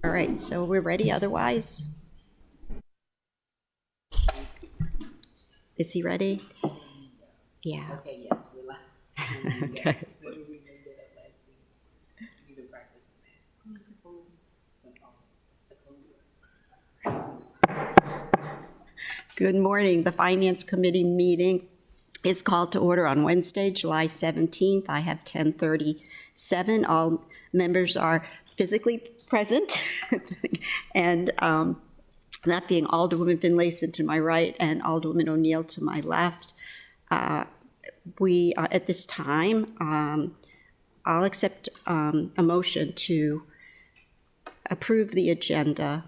All right, so we're ready otherwise? Is he ready? Yeah. Okay, yes, we're live. Okay. What did we make that up last week? We need to practice that. That's the code. Good morning. The Finance Committee meeting is called to order on Wednesday, July 17th. I have 10:37. All members are physically present. And that being Alderwoman Finlayson to my right and Alderwoman O'Neill to my left. We, at this time, I'll accept a motion to approve the agenda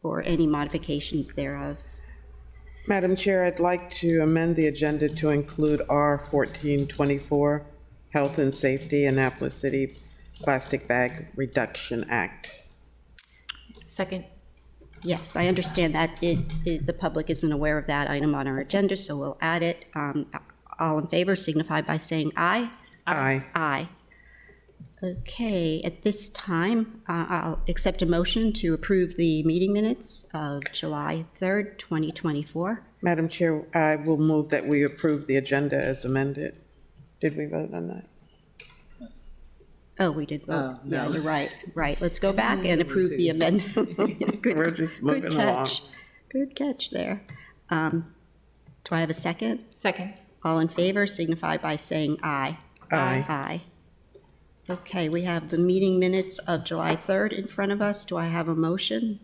or any modifications thereof. Madam Chair, I'd like to amend the agenda to include R 1424, Health and Safety, Annapolis City Plastic Bag Reduction Act. Second. Yes, I understand that the public isn't aware of that item on our agenda, so we'll add it. All in favor signify by saying aye. Aye. Aye. Okay, at this time, I'll accept a motion to approve the meeting minutes of July 3rd, 2024. Madam Chair, I will move that we approve the agenda as amended. Did we vote on that? Oh, we did vote. No. Yeah, you're right. Right, let's go back and approve the amendment. We're just moving Good along. catch. Good catch there. Do I have a second? Second. All in favor signify by saying aye. Aye. Aye. Okay, we have the meeting minutes of July 3rd in front of us. Do I have a motion?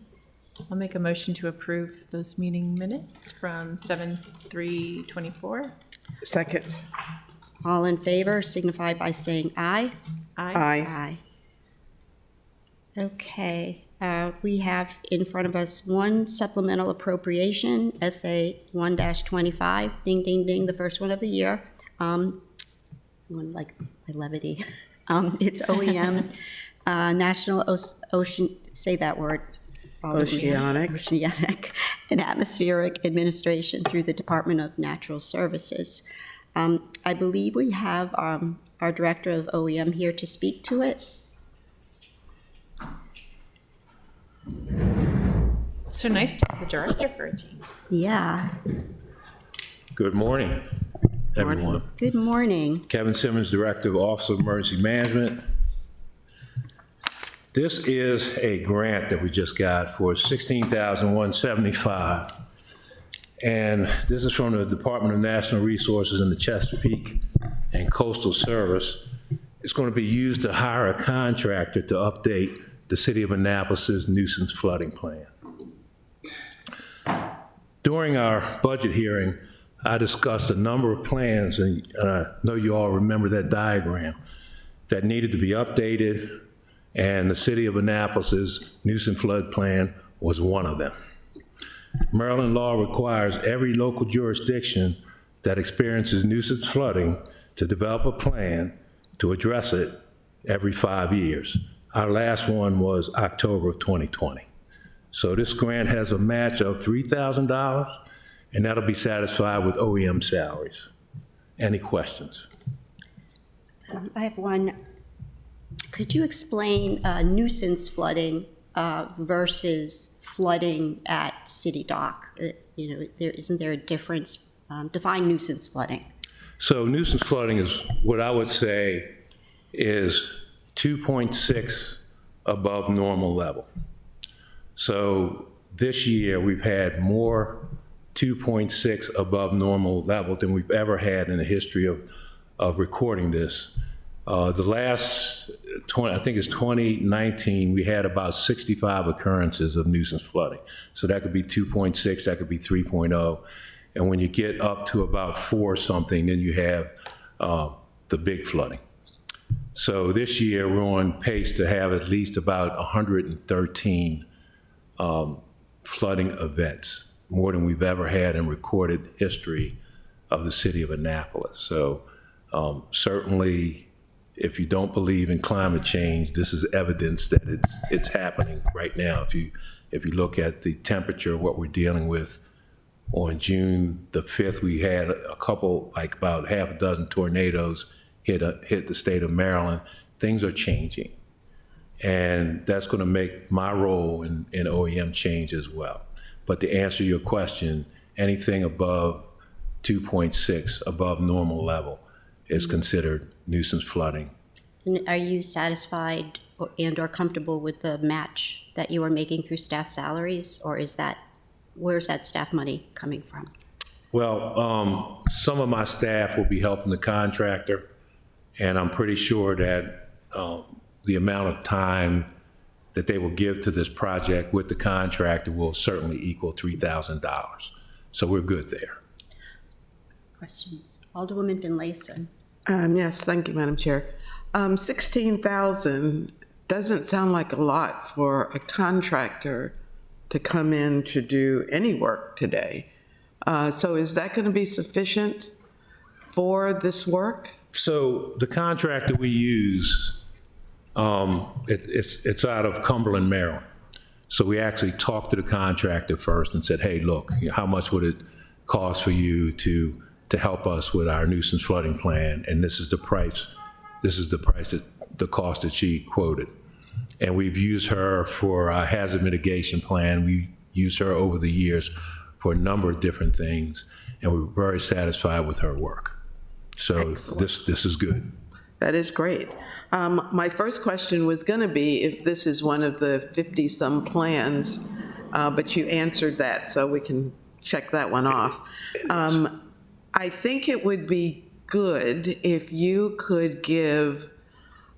I'll make a motion to approve those meeting minutes from 7/3/24. Second. All in favor signify by saying aye. Aye. Aye. Okay, we have in front of us one supplemental appropriation, SA 1-25, ding, ding, ding, the first one of the year. One like my levity. It's OEM, National Ocean, say that word. Oceanic and Atmospheric Administration through the Department of Natural Services. I believe we have our Director of OEM here to speak to it. So nice to have the director for a change. Yeah, Good morning, everyone. good morning. Kevin Simmons, Director of Office of Emergency Management. This is a grant that we just got for $16,175. And this is from the Department of National Resources and the Chesapeake and Coastal Service. It's going to be used to hire a contractor to update the City of Annapolis's nuisance flooding plan. During our budget hearing, I discussed a number of plans, and I know you all remember that diagram, that needed to be updated, and the City of Annapolis's nuisance flood plan was one of them. Maryland law requires every local jurisdiction that experiences nuisance flooding to develop a plan to address it every 5 years. Our last one was October of 2020. So this grant has a match of $3,000, and that'll be satisfied with OEM salaries. Any questions? I have one. Could you explain nuisance flooding versus flooding at City Dock? Isn't there a difference? Define nuisance flooding. So nuisance flooding is what I would say is 2.6 above normal level. So this year we've had more 2.6 above normal level than we've ever had in the history of recording this. The last, I think it's 2019, we had about 65 occurrences of nuisance flooding. So that could be 2.6, that could be 3.0. And when you get up to about 4 something, then you have the big flooding. So this year we're on pace to have at least about 113 flooding events, more than we've ever had in recorded history of the City of Annapolis. So certainly, if you don't believe in climate change, this is evidence that it's happening right now. If you look at the temperature of what we're dealing with, on June the 5th, we had a couple, like about half a dozen tornadoes hit the state of Maryland. Things are changing. And that's going to make my role in OEM change as well. But to answer your question, anything above 2.6, above normal level, is considered nuisance flooding. And are you satisfied and/or comfortable with the match that you are making through staff salaries? Or where's that staff money coming from? Well, some of my staff will be helping the contractor, and I'm pretty sure that the amount of time that they will give to this project with the contractor will certainly equal $3,000. So we're good there. Questions? Alderwoman Finlayson. Yes, thank you, Madam Chair. 16,000 doesn't sound like a lot for a contractor to come in to do any work today. So is that going to be sufficient for this work? So the contractor we use, it's out of Cumberland, Maryland. So we actually talked to the contractor first and said, hey, look, how much would it cost for you to help us with our nuisance flooding plan? And this is the price. This is the cost that she quoted. And we've used her for our hazard mitigation plan. We used her over the years for a number of different things, and we're very satisfied with her work. So this is good. That is great. My first question was going to be if this is one of the 50-some plans, but you answered that, so we can check that one off. I think it would be good if you could give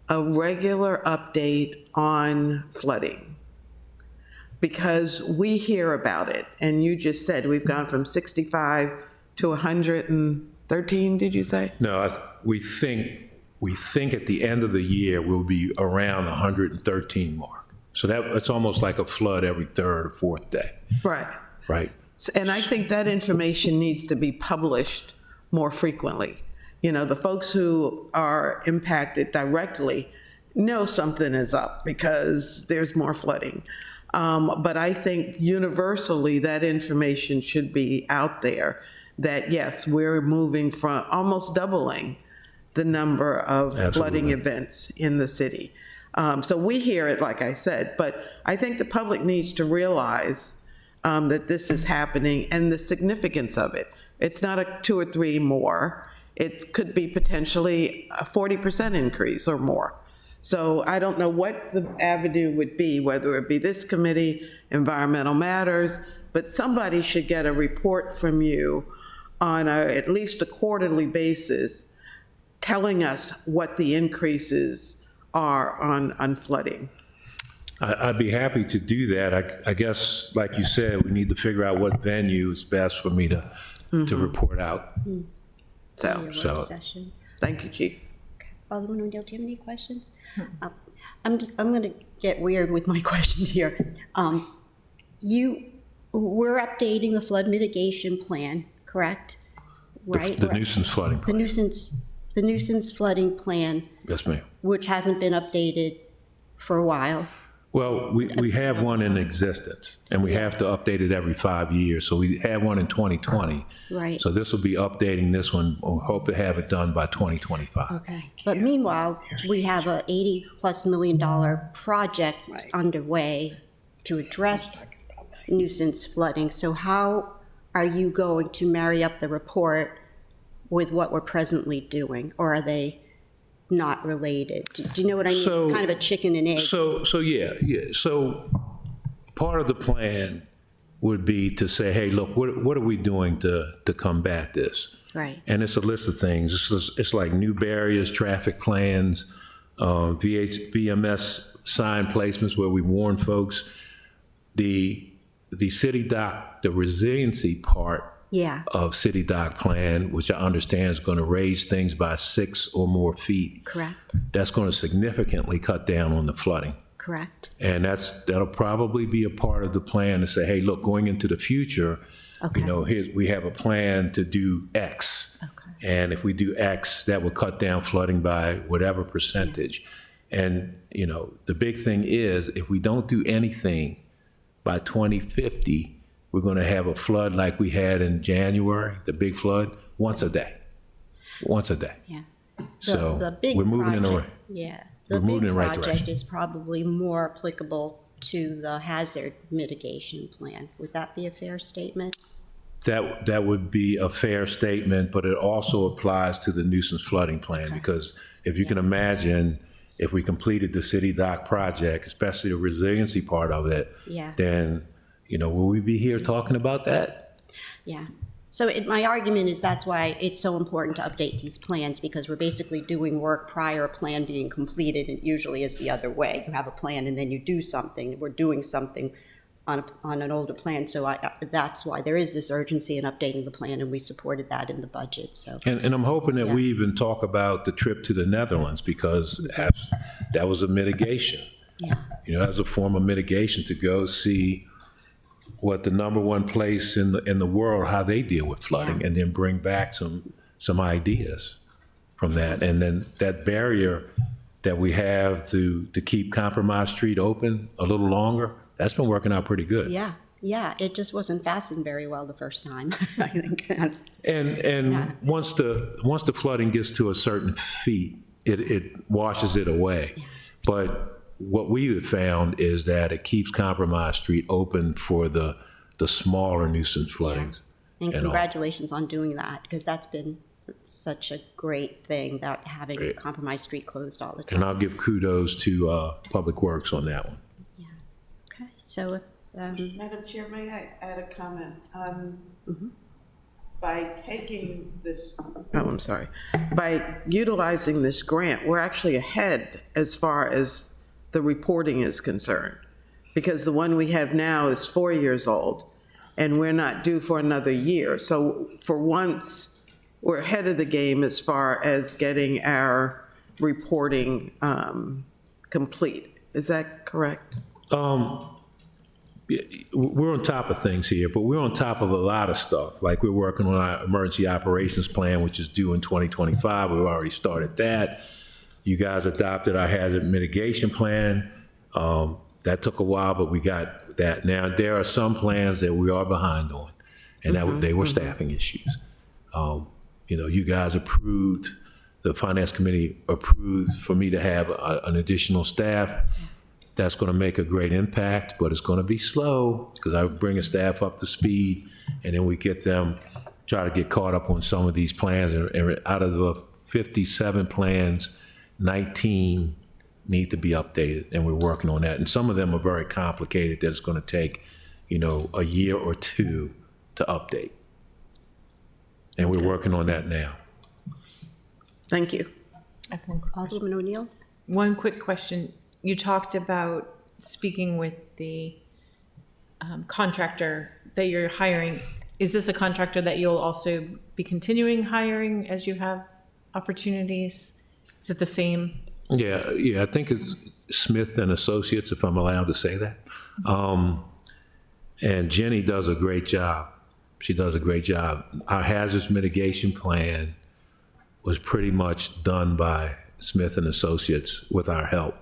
a regular update on flooding, because we hear about it, and you just said we've gone from 65 to 113, did you say? No, we think at the end of the year we'll be around 113 mark. So it's almost like a flood every third or fourth day, Right. right? And I think that information needs to be published more frequently. You know, the folks who are impacted directly know something is up because there's more flooding. But I think universally that information should be out there that, yes, we're moving from almost doubling the number of flooding events in the city. So we hear it, like I said, but I think the public needs to realize that this is happening and the significance of it. It's not a 2 or 3 more. It could be potentially a 40% increase or more. So I don't know what the avenue would be, whether it be this committee, Environmental Matters, but somebody should get a report from you on at least a quarterly basis telling us what the increases are on flooding. I'd be happy to do that. I guess, like you said, we need to figure out what venue is best for me to report out. So, Work session. thank you, Chief. Alderman O'Neill, do you have any questions? I'm going to get weird with my question here. We're updating the flood mitigation plan, correct? Right? The nuisance flooding plan. The nuisance flooding plan, Yes, ma'am. which hasn't been updated for a while. Well, we have one in existence, and we have to update it every 5 years. So we had one in 2020. Right. So this will be updating this one. We'll hope to have it done by 2025. Okay. But meanwhile, we have a $80+ million project underway to address nuisance flooding. So how are you going to marry up the report with what we're presently doing? Or are they not related? Do you know what I mean? It's kind of a chicken and egg. So yeah. So part of the plan would be to say, hey, look, what are we doing to combat this? Right. And it's a list of things. It's like new barriers, traffic plans, VMS sign placements where we warn folks. The city dock, the resiliency part Yeah. of city dock plan, which I understand is going to raise things by 6 or more feet. Correct. That's going to significantly cut down on the flooding. Correct. And that'll probably be a part of the plan to say, hey, look, going into the future, Okay. we have a plan to do X. Okay. And if we do X, that will cut down flooding by whatever percentage. And, the big thing is if we don't do anything by 2050, we're going to have a flood like we had in January, the big flood, once a day. Yeah. So the big we're moving in the right. project, Yeah. The we're moving big in the right project direction. is probably more applicable to the hazard mitigation plan. Would that be a fair statement? That would be a fair statement, but it also applies to the nuisance flooding plan, because if you can imagine, if we completed the city dock project, especially the resiliency part of it, Yeah. then, will we be here talking about that? Yeah. So my argument is that's why it's so important to update these plans, because we're basically doing work prior a plan being completed. It usually is the other way. You have a plan and then you do something. We're doing something on an older plan. So that's why there is this urgency in updating the plan, and we supported that in the budget, so. And I'm hoping that we even talk about the trip to the Netherlands, because that was a mitigation. Yeah. As a form of mitigation, to go see what the number one place in the world, how they deal with flooding, and then bring back some ideas from that. And then that barrier that we have to keep Compromise Street open a little longer, that's been working out pretty good. Yeah, it just wasn't fastened very well the first time, I think. And once the flooding gets to a certain feet, it washes it away. But what we have found is that it keeps Compromise Street open for the smaller nuisance floodings. And all. congratulations on doing that, because that's been such a great thing, that having Great. Compromise Street closed all the time. And I'll give kudos to Public Works on that one. Okay, so, Madam Chair, may I add a comment? By taking this, I'm sorry, by utilizing this grant, we're actually ahead as far as the reporting is concerned, because the one we have now is 4 years old, and we're not due for another year. So for once, we're ahead of the game as far as getting our reporting complete. Is that correct? We're on top of things here, but we're on top of a lot of stuff. Like, we're working on our emergency operations plan, which is due in 2025. We've already started that. You guys adopted our hazard mitigation plan. That took a while, but we got that. Now, there are some plans that we are behind on, and they were staffing issues. You guys approved, the finance committee approved for me to have an additional staff. That's going to make a great impact, but it's going to be slow, because I bring a staff up to speed, and then we get them, try to get caught up on some of these plans. And out of the 57 plans, 19 need to be updated, and we're working on that. And some of them are very complicated, that it's going to take, a year or two to update. And we're working on that now. Thank you. I have one quick question. Alderman O'Neill? One quick question. You talked about speaking with the contractor that you're hiring. Is this a contractor that you'll also be continuing hiring as you have opportunities? Is it the same? Yeah, I think it's Smith and Associates, if I'm allowed to say that. And Jenny does a great job. She does a great job. Our hazards mitigation plan was pretty much done by Smith and Associates with our help.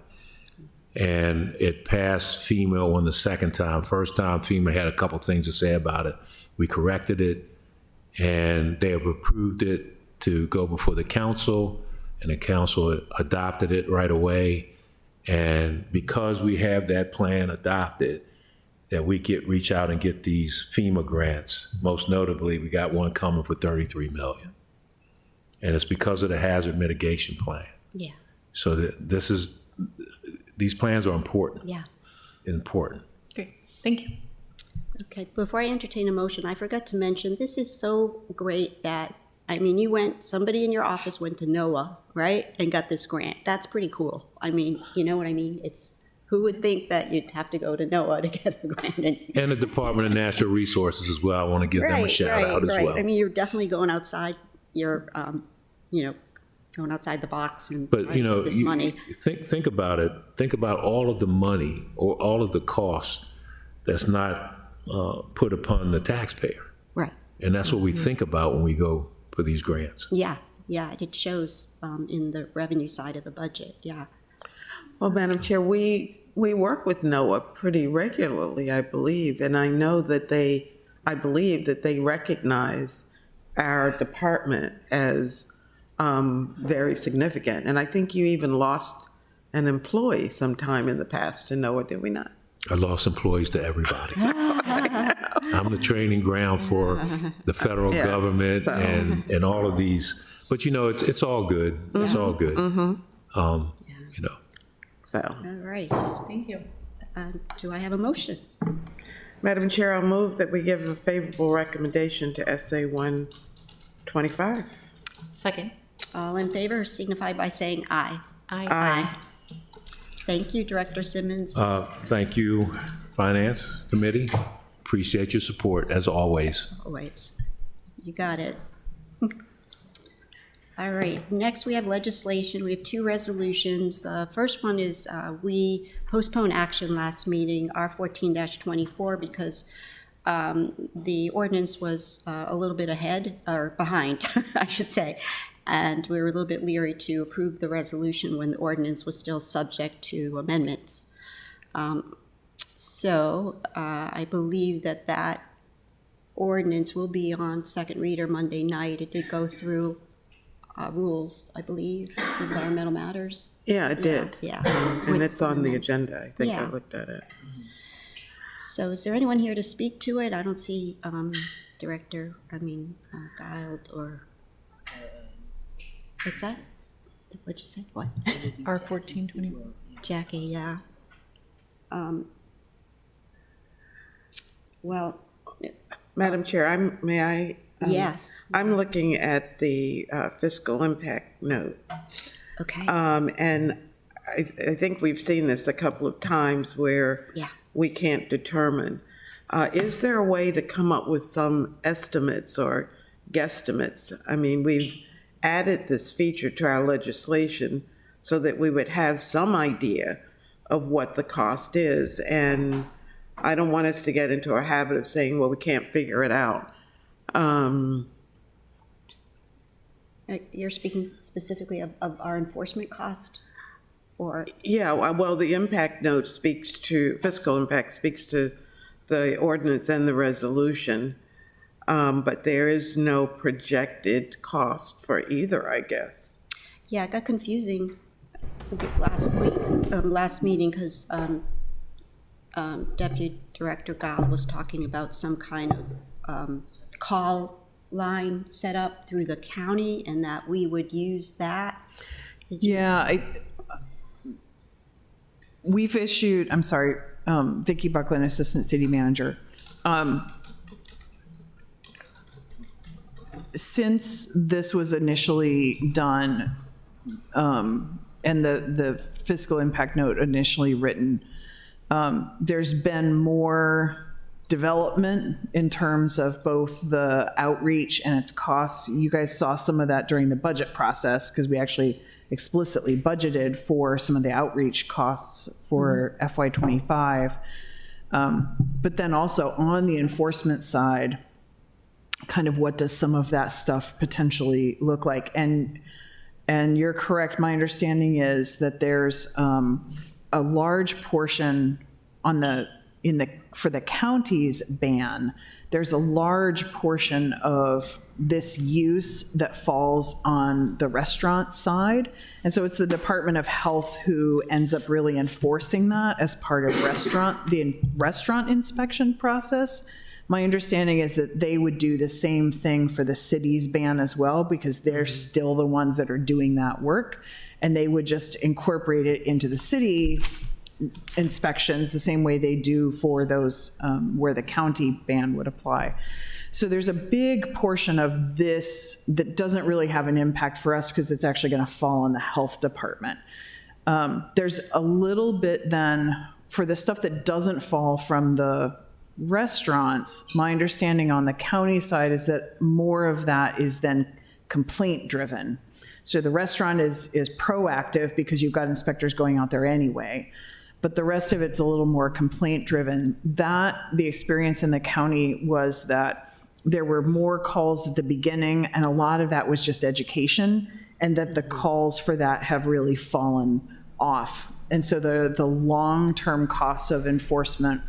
And it passed FEMA on the second time. First time, FEMA had a couple things to say about it. We corrected it, and they have approved it to go before the council, and the council adopted it right away. And because we have that plan adopted, that we reach out and get these FEMA grants. Most notably, we got one coming for $33 million. And it's because of the hazard mitigation plan. Yeah, So these plans are important. yeah. Important. Great, thank you. Okay, before I entertain a motion, I forgot to mention, this is so great that, somebody in your office went to NOAA, right? And got this grant. That's pretty cool. You know what I mean? Who would think that you'd have to go to NOAA to get a grant? And the Department of Natural Resources as well. I want to give them a shout out as well. You're definitely going outside your, going outside the box and But, trying to get this money. think about it. Think about all of the money or all of the costs that's not put upon the taxpayer. Right. And that's what we think about when we go for these grants. Yeah, it shows in the revenue side of the budget, yeah. Well, Madam Chair, we work with NOAA pretty regularly, I believe, and I know that I believe that they recognize our department as very significant. And I think you even lost an employee sometime in the past to know it, did we not? I lost employees to everybody. I'm the training ground for the federal Yes, government so- and all of these. But, you know, it's all good. It's all good. You know. So, All right. Thank you. Do I have a motion? Madam Chair, I'll move that we give a favorable recommendation to SA 125. Second. All in favor signify by saying aye. Aye. Thank you, Director Simmons. Thank you, Finance Committee. Appreciate your support, as always. Always. You got it. All right, next we have legislation. We have two resolutions. First one is we postponed action last meeting, R14-24, because the ordinance was a little bit ahead, or behind, I should say. And we were a little bit leery to approve the resolution when the ordinance was still subject to amendments. So I believe that ordinance will be on second reader Monday night. It did go through rules, I believe, environmental matters. Yeah, it did. Yeah. And it's on the agenda. I think I Yeah. looked at it. So is there anyone here to speak to it? I don't see Guild or, what's that? What'd you say? What? R1424. Jackie, yeah. Well, Madam Chair, may I? yes, I'm looking at the fiscal impact note. okay, And I think we've seen this a couple of times where yeah. we can't determine. Is there a way to come up with some estimates or guesstimates? I mean, we've added this feature to our legislation so that we would have some idea of what the cost is. And I don't want us to get into a habit of saying, well, we can't figure it out. You're speaking specifically of our enforcement cost? Or, Yeah, well, the impact note speaks to, fiscal impact speaks to the ordinance and the resolution, but there is no projected cost for either, I guess. yeah, it got confusing last meeting, because Deputy Director Guild was talking about some kind of call line set up through the county, and that we would use that. Yeah, we've issued, I'm sorry, Vicki Buckland, Assistant City Manager. Since this was initially done, and the fiscal impact note initially written, there's been more development in terms of both the outreach and its costs. You guys saw some of that during the budget process, because we actually explicitly budgeted for some of the outreach costs for FY25. But then also on the enforcement side, kind of what does some of that stuff potentially look like? And you're correct. My understanding is that there's a large portion for the county's ban, there's a large portion of this use that falls on the restaurant side. And so it's the Department of Health who ends up really enforcing that as part of the restaurant inspection process. My understanding is that they would do the same thing for the city's ban as well, because they're still the ones that are doing that work. And they would just incorporate it into the city inspections the same way they do for those where the county ban would apply. So there's a big portion of this that doesn't really have an impact for us, because it's actually going to fall on the health department. There's a little bit then for the stuff that doesn't fall from the restaurants. My understanding on the county side is that more of that is then complaint driven. So the restaurant is proactive because you've got inspectors going out there anyway. But the rest of it's a little more complaint driven. The experience in the county was that there were more calls at the beginning, and a lot of that was just education, and that the calls for that have really fallen off. And so the long-term costs of enforcement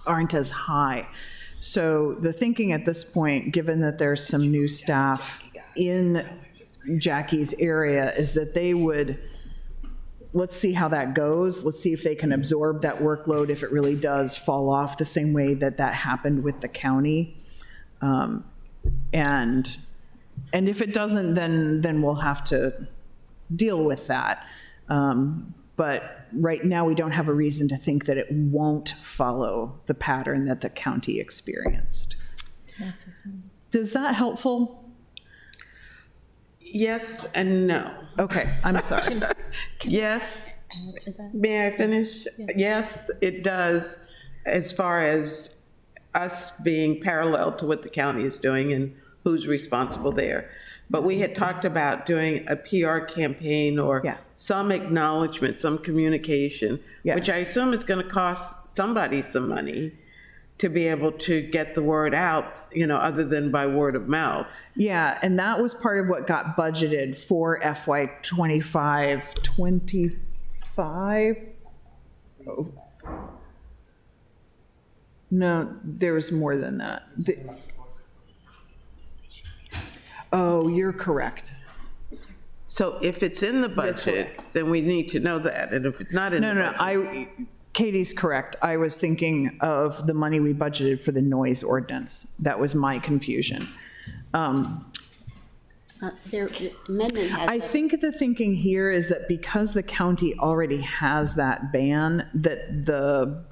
aren't as high. So the thinking at this point, given that there's some new staff in Jackie's area, is that they would let's see how that goes. Let's see if they can absorb that workload, if it really does fall off the same way that that happened with the county. And if it doesn't, then we'll have to deal with that. But right now, we don't have a reason to think that it won't follow the pattern that the county experienced. Is that helpful? Yes and no. Okay, I'm sorry. Yes. May I finish? Yes, it does, as far as us being parallel to what the county is doing and who's responsible there. But we had talked about doing a PR campaign or Yeah. some acknowledgement, some communication, Yeah. which I assume is going to cost somebody some money to be able to get the word out, other than by word of mouth. Yeah, and that was part of what got budgeted for FY 25. Oh. No, there was more than that. Oh, you're correct. So if it's in the budget, then we need to know that. And if it's not in the No, budget. Katie's correct. I was thinking of the money we budgeted for the noise ordinance. That was my confusion. The amendment has. I think the thinking here is that because the county already has that ban, that the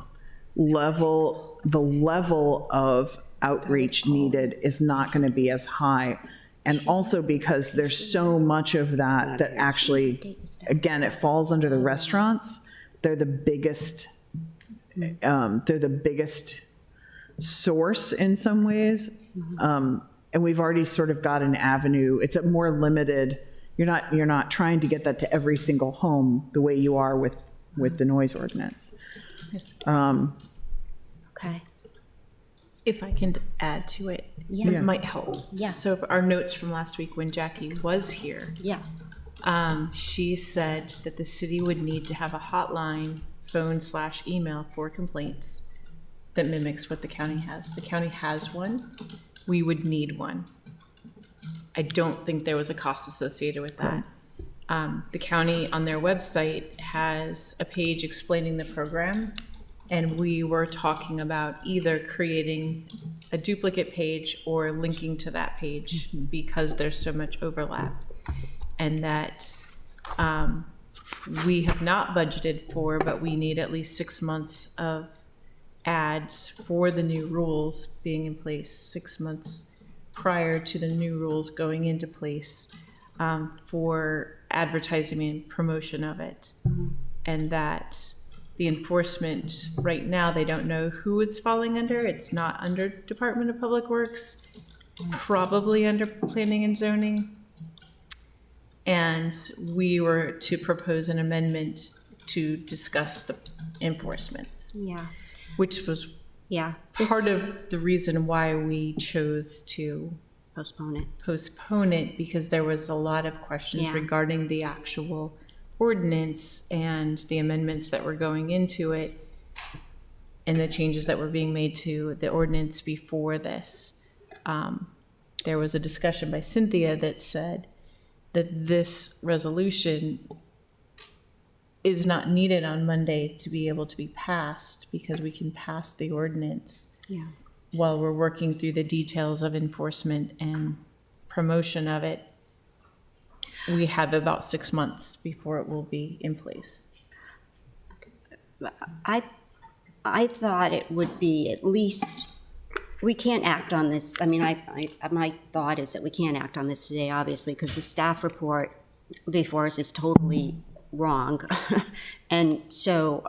level of outreach needed is not going to be as high. And also because there's so much of that actually, again, it falls under the restaurants. They're the biggest source in some ways. And we've already sort of got an avenue. It's a more limited, you're not trying to get that to every single home the way you are with the noise ordinance. Okay. If I can add to it, Yeah. it might help. Yeah. So for our notes from last week when Jackie was here, Yeah. she said that the city would need to have a hotline, phone/email for complaints that mimics what the county has. The county has one. We would need one. I don't think there was a cost associated with that. The county on their website has a page explaining the program, and we were talking about either creating a duplicate page or linking to that page because there's so much overlap. And that we have not budgeted for, but we need at least 6 months of ads for the new rules being in place, 6 months prior to the new rules going into place, for advertising and promotion of it. And that the enforcement, right now, they don't know who it's falling under. It's not under Department of Public Works, probably under Planning and Zoning. And we were to propose an amendment to discuss the enforcement, Yeah. which was Yeah. part of the reason why we chose to Postpone it. postpone it, because there was a lot of questions Yeah. regarding the actual ordinance and the amendments that were going into it and the changes that were being made to the ordinance before this. There was a discussion by Cynthia that said that this resolution is not needed on Monday to be able to be passed because we can pass the ordinance Yeah. while we're working through the details of enforcement and promotion of it. We have about 6 months before it will be in place. I thought it would be at least, we can't act on this. I mean, my thought is that we can't act on this today, obviously, because the staff report before us is totally wrong. And so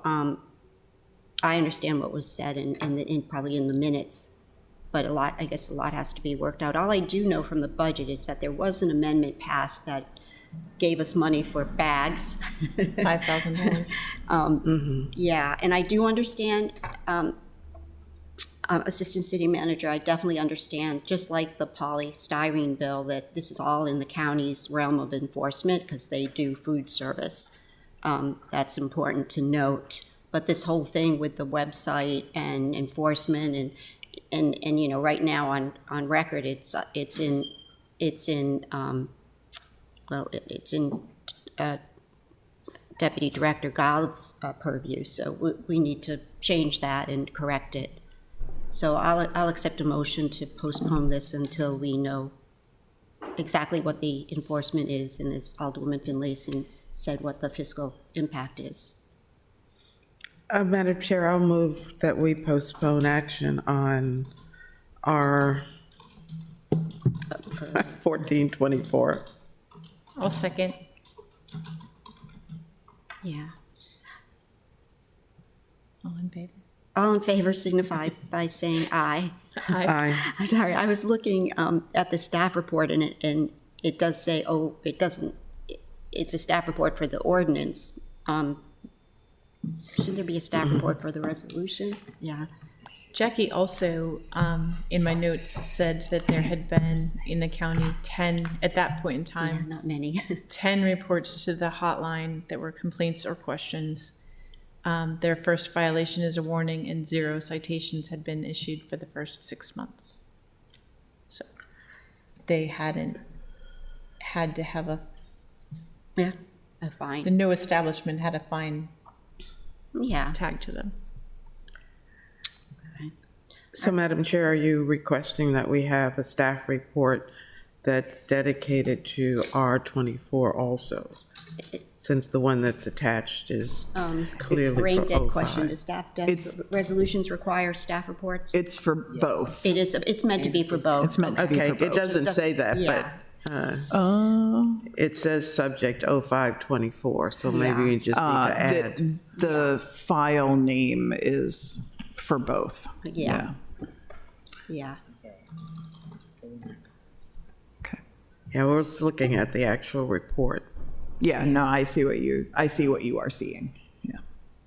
I understand what was said and probably in the minutes, but I guess a lot has to be worked out. All I do know from the budget is that there was an amendment passed that gave us money for bags. $5,000. Yeah, and I do understand, Assistant City Manager, I definitely understand, just like the polystyrene bill, that this is all in the county's realm of enforcement because they do food service. That's important to note. But this whole thing with the website and enforcement and right now on record, it's in Deputy Director Gall's purview, so we need to change that and correct it. So I'll accept a motion to postpone this until we know exactly what the enforcement is, and as Alderwoman Finlayson said, what the fiscal impact is. Madam Chair, I'll move that we postpone action on our 1424. I'll second. Yeah. All in favor? All in favor signify by saying aye. Aye. I'm sorry, I was looking at the staff report, and it does say, it's a staff report for the ordinance. Shouldn't there be a staff report for the resolution? Yeah. Jackie also, in my notes, said that there had been in the county 10, at that point in time, Not many. 10 reports to the hotline that were complaints or questions. Their first violation is a warning, and 0 citations had been issued for the first 6 months. So they hadn't had to have Yeah, a fine. no establishment had a fine Yeah. tagged to them. So, Madam Chair, are you requesting that we have a staff report that's dedicated to R24 also? Since the one that's attached is clearly Brain for dead question, 05. does staff, It's- resolutions require staff reports? It's for both. It's meant to be for both. It's meant to be Okay, for both. it doesn't say that, Yeah. but it says subject 0524, so maybe we just need to add. The file name is for both. Yeah. Yeah. Okay. Yeah, we're just looking at the actual report. Yeah, no, I see what you are seeing. Yeah.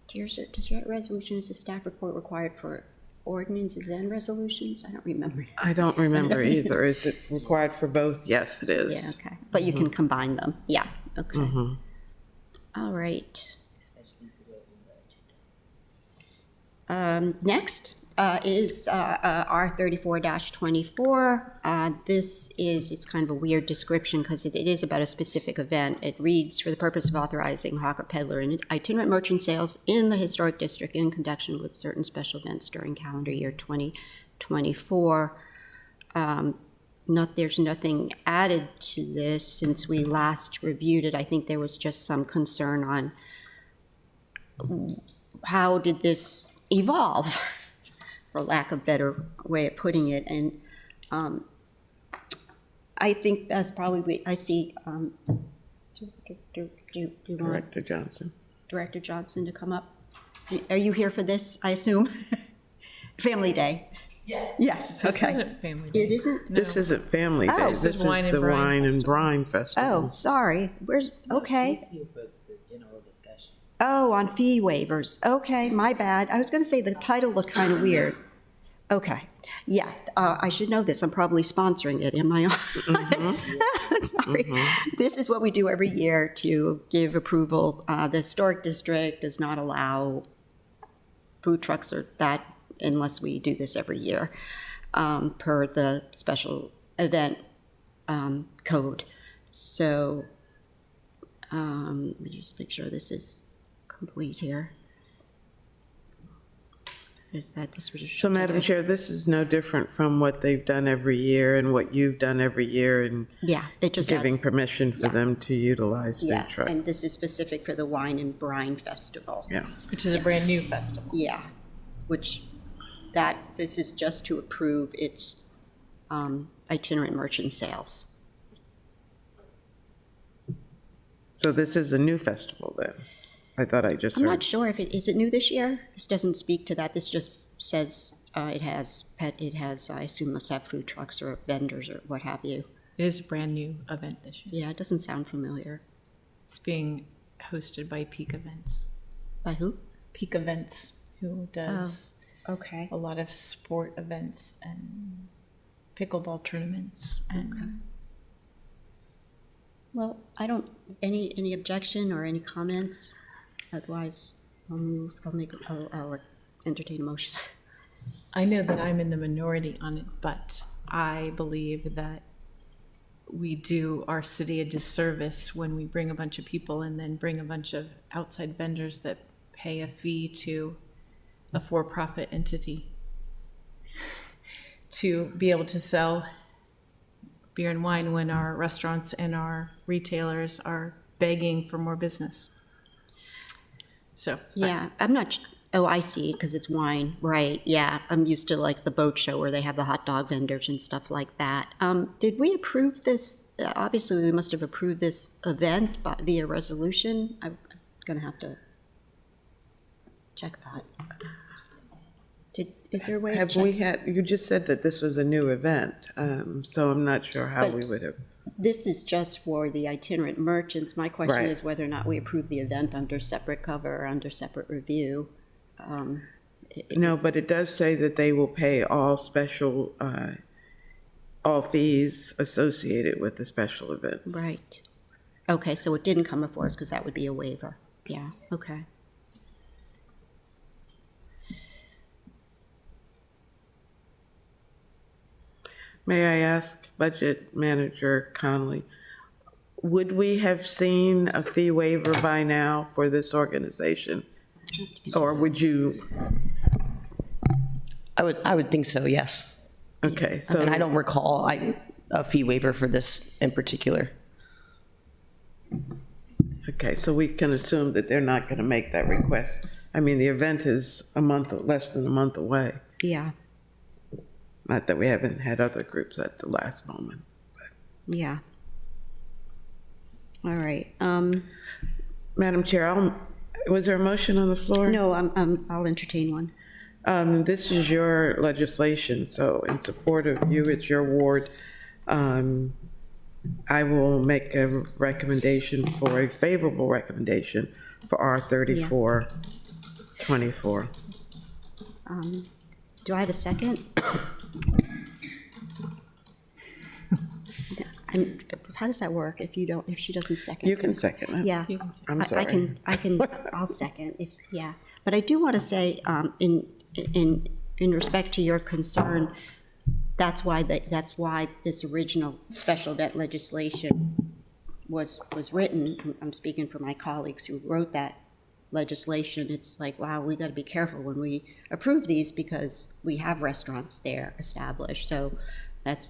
Does your resolution, is the staff report required for ordinances and resolutions? I don't remember. I don't remember either. Is it required for both? Yes, it Yeah, is. okay. But you can combine them. Yeah, okay. All right. Next is R 34-24. It's kind of a weird description because it is about a specific event. It reads, for the purpose of authorizing hawker peddler and itinerant merchant sales in the historic district in conjunction with certain special events during calendar year 2024. There's nothing added to this since we last reviewed it. I think there was just some concern on how did this evolve, for lack of a better way of putting it. And I think that's probably, I see, do you want Director Johnson. Director Johnson to come up? Are you here for this, I assume? Family Day? Yes. Yes, This okay. isn't Family Day. It isn't? This isn't Family Day. Oh. This This is is Wine and the Brine Wine and Festival. Brine Festival. Oh, sorry. Where's, okay. He's here for the general discussion. Oh, on fee waivers. Okay, my bad. I was going to say the title looked kind of weird. Okay, yeah, I should know this. I'm probably sponsoring it in my own. Sorry. This is what we do every year to give approval. The Historic District does not allow food trucks or that unless we do this every year per the special event code. So let me just make sure this is complete here. Is that this was? So, Madam Chair, this is no different from what they've done every year and what you've done every year in Yeah, it just giving has, permission for them to utilize yeah, food trucks. and this is specific for the Wine and Brine Festival. Yeah. Which is a brand new festival. Yeah, which this is just to approve its itinerant merchant sales. So this is a new festival then? I thought I just I'm not heard. sure if is it new this year? This doesn't speak to that. This just says it has, I assume must have food trucks or vendors or what have you. It is a brand new event this year. Yeah, it doesn't sound familiar. It's being hosted by Peak Events. By who? Peak Events, who does Okay. a lot of sport events and pickleball tournaments. And Well, I don't, any objection or any comments? Otherwise, I'll entertain a motion. I know that I'm in the minority on it, but I believe that we do our city a disservice when we bring a bunch of people and then bring a bunch of outside vendors that pay a fee to a for-profit entity to be able to sell beer and wine when our restaurants and our retailers are begging for more business. So, Yeah, I'm not, oh, I see, because it's wine, right, yeah. I'm used to like the boat show where they have the hot dog vendors and stuff like that. Did we approve this? Obviously, we must have approved this event via resolution. I'm gonna have to check that. Is there a way to Have check? we had, you just said that this was a new event, so I'm not sure how we would have. This is just for the itinerant merchants. My question Right. is whether or not we approve the event under separate cover or under separate review. No, but it does say that they will pay all special, all fees associated with the special events. Right. Okay, so it didn't come before us because that would be a waiver. Yeah, okay. May I ask Budget Manager Conley, would we have seen a fee waiver by now for this organization? Or would you, I would think so, yes. okay, so. And I don't recall a fee waiver for this in particular. Okay, so we can assume that they're not going to make that request. I mean, the event is less than a month away. Yeah, Not that we haven't had other groups at the last moment. yeah. All right. Madam Chair, was there a motion on the floor? No, I'll entertain one. This is your legislation, so in support of you, it's your ward. I will make a recommendation for a favorable recommendation for R 3424. Do I have a second? How does that work if she doesn't second? You can second it. Yeah. I'm sorry. I'll second yeah. But I do want to say, in respect to your concern, that's why this original special event legislation was written. I'm speaking for my colleagues who wrote that legislation. It's like, wow, we got to be careful when we approve these because we have restaurants there established. So that's,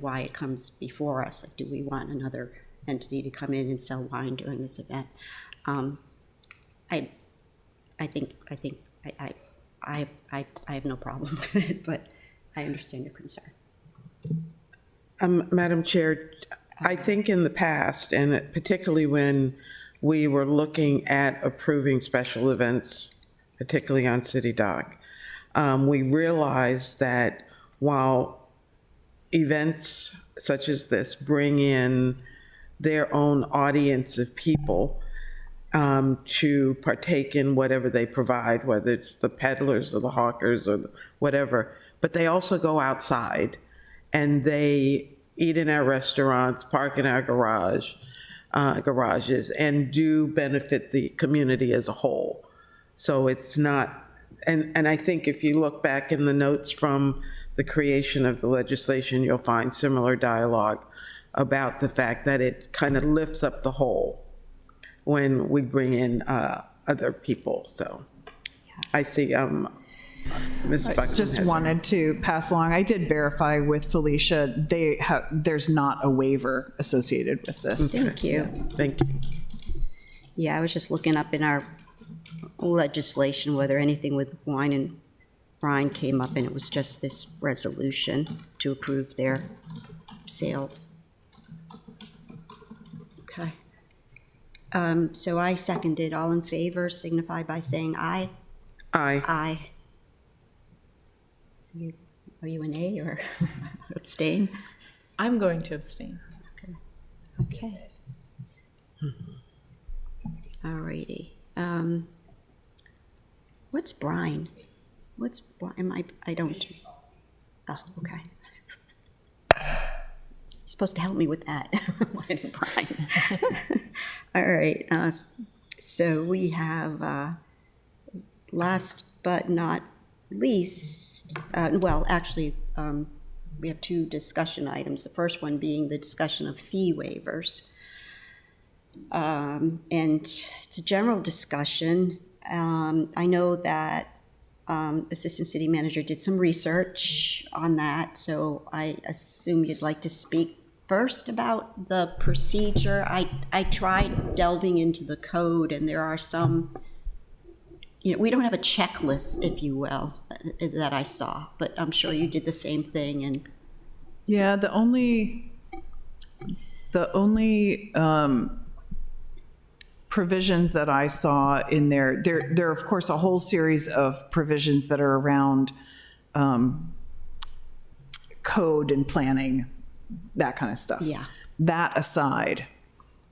why it comes before us. Like, do we want another entity to come in and sell wine during this event? I have no problem with it, but I understand your concern. Madam Chair, I think in the past, and particularly when we were looking at approving special events, particularly on City Dock, we realized that while events such as this bring in their own audience of people to partake in whatever they provide, whether it's the peddlers or the hawkers or whatever, but they also go outside and they eat in our restaurants, park in our garages, and do benefit the community as a whole. So it's not, and I think if you look back in the notes from the creation of the legislation, you'll find similar dialogue about the fact that it kind of lifts up the whole when we bring in other people. So I see Ms. Buckman Just has her- wanted to pass along, I did verify with Felicia, there's not a waiver associated with this. Thank you. Thank you. Yeah, I was just looking up in our legislation whether anything with wine and brine came up, and it was just this resolution to approve their sales. Okay. So I seconded. All in favor signify by saying aye. Aye. Aye. Are you an A or abstain? I'm going to abstain. Okay. All righty. What's brine? What's, I don't. Oh, okay. You're supposed to help me with that. Wine and brine. All right, so we have, last but not least, well, actually, we have two discussion items. The first one being the discussion of fee waivers. And it's a general discussion. I know that Assistant City Manager did some research on that, so I assume you'd like to speak first about the procedure. I tried delving into the code, and there are some, we don't have a checklist, if you will, that I saw, but I'm sure you did the same thing. And Yeah, the only provisions that I saw in there are of course a whole series of provisions that are around code and planning, that kind of stuff. Yeah. That aside,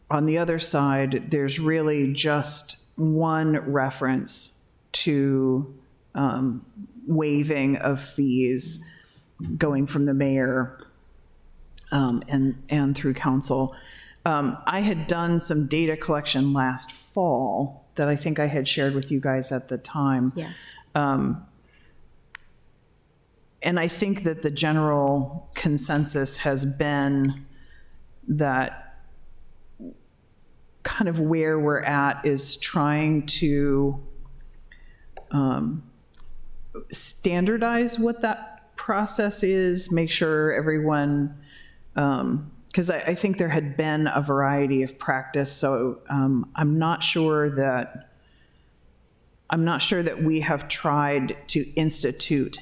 on the other side, there's really just one reference to waiving of fees going from the mayor and through council. I had done some data collection last fall that I think I had shared with you guys at the time. yes. And I think that the general consensus has been that kind of where we're at is trying to standardize what that process is, make sure everyone, because I think there had been a variety of practice, so I'm not sure that we have tried to institute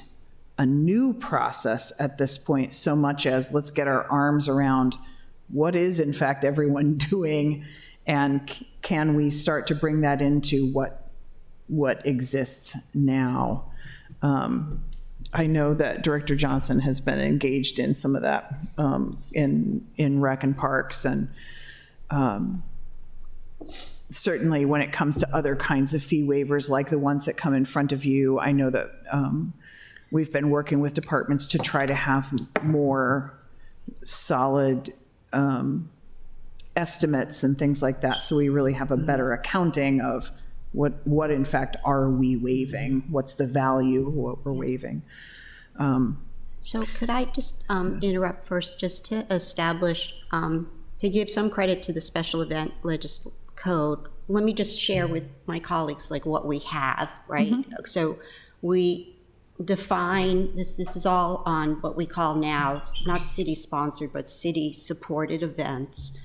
a new process at this point, so much as let's get our arms around what is in fact everyone doing, and can we start to bring that into what exists now. I know that Director Johnson has been engaged in some of that in Rec and Parks, and certainly when it comes to other kinds of fee waivers like the ones that come in front of you, I know that we've been working with departments to try to have more solid estimates and things like that, so we really have a better accounting of what in fact are we waiving, what's the value of what we're waiving. So could I just interrupt first, just to establish, to give some credit to the special event code, let me just share with my colleagues like what we have, right? So we define, this is all on what we call now, not city-sponsored, but city-supported events.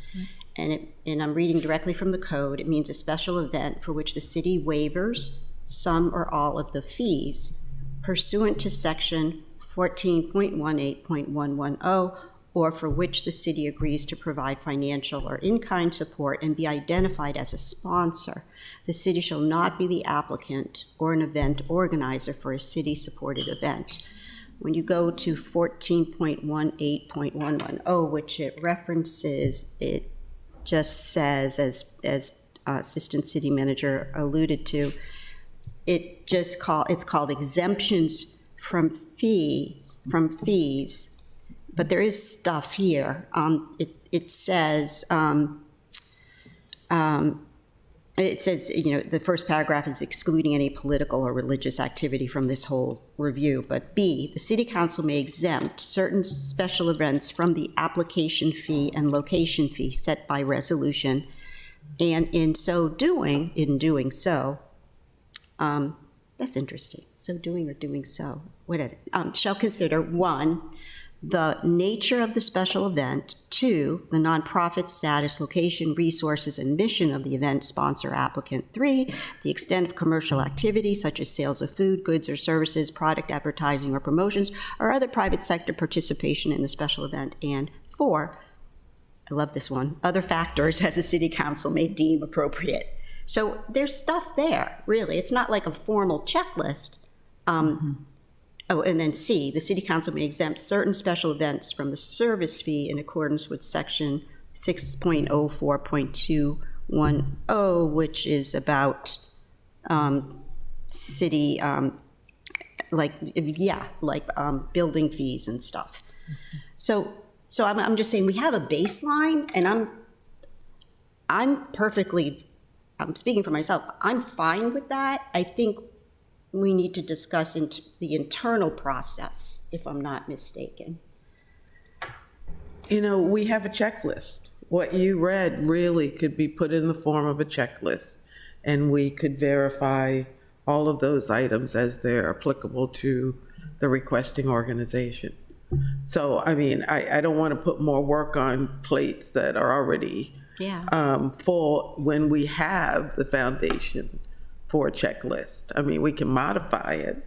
And I'm reading directly from the code. It means a special event for which the city waivers some or all of the fees pursuant to section 14.18.110, or for which the city agrees to provide financial or in-kind support and be identified as a sponsor. The city shall not be the applicant or an event organizer for a city-supported event. When you go to 14.18.110, which it references, it just says, as Assistant City Manager alluded to, it's called exemptions from fees, but there is stuff here. It says, the first paragraph is excluding any political or religious activity from this whole review. But B, the city council may exempt certain special events from the application fee and location fee set by resolution. And in doing so, that's interesting. So doing or doing so, shall consider 1, the nature of the special event, 2, the nonprofit status, location, resources, and mission of the event sponsor applicant, 3, the extent of commercial activity such as sales of food, goods, or services, product advertising or promotions, or other private sector participation in the special event, and 4, I love this one, other factors as a city council may deem appropriate. So there's stuff there, really. It's not like a formal checklist. Oh, and then C, the city council may exempt certain special events from the service fee in accordance with section 6.04.210, which is about city, building fees and stuff. So I'm just saying we have a baseline, and I'm speaking for myself, I'm fine with that. I think we need to discuss the internal process, if I'm not mistaken. we have a checklist. What you read really could be put in the form of a checklist, and we could verify all of those items as they're applicable to the requesting organization. So, I mean, I don't want to put more work on plates that are already full when we have the foundation for a checklist. I mean, we can modify it,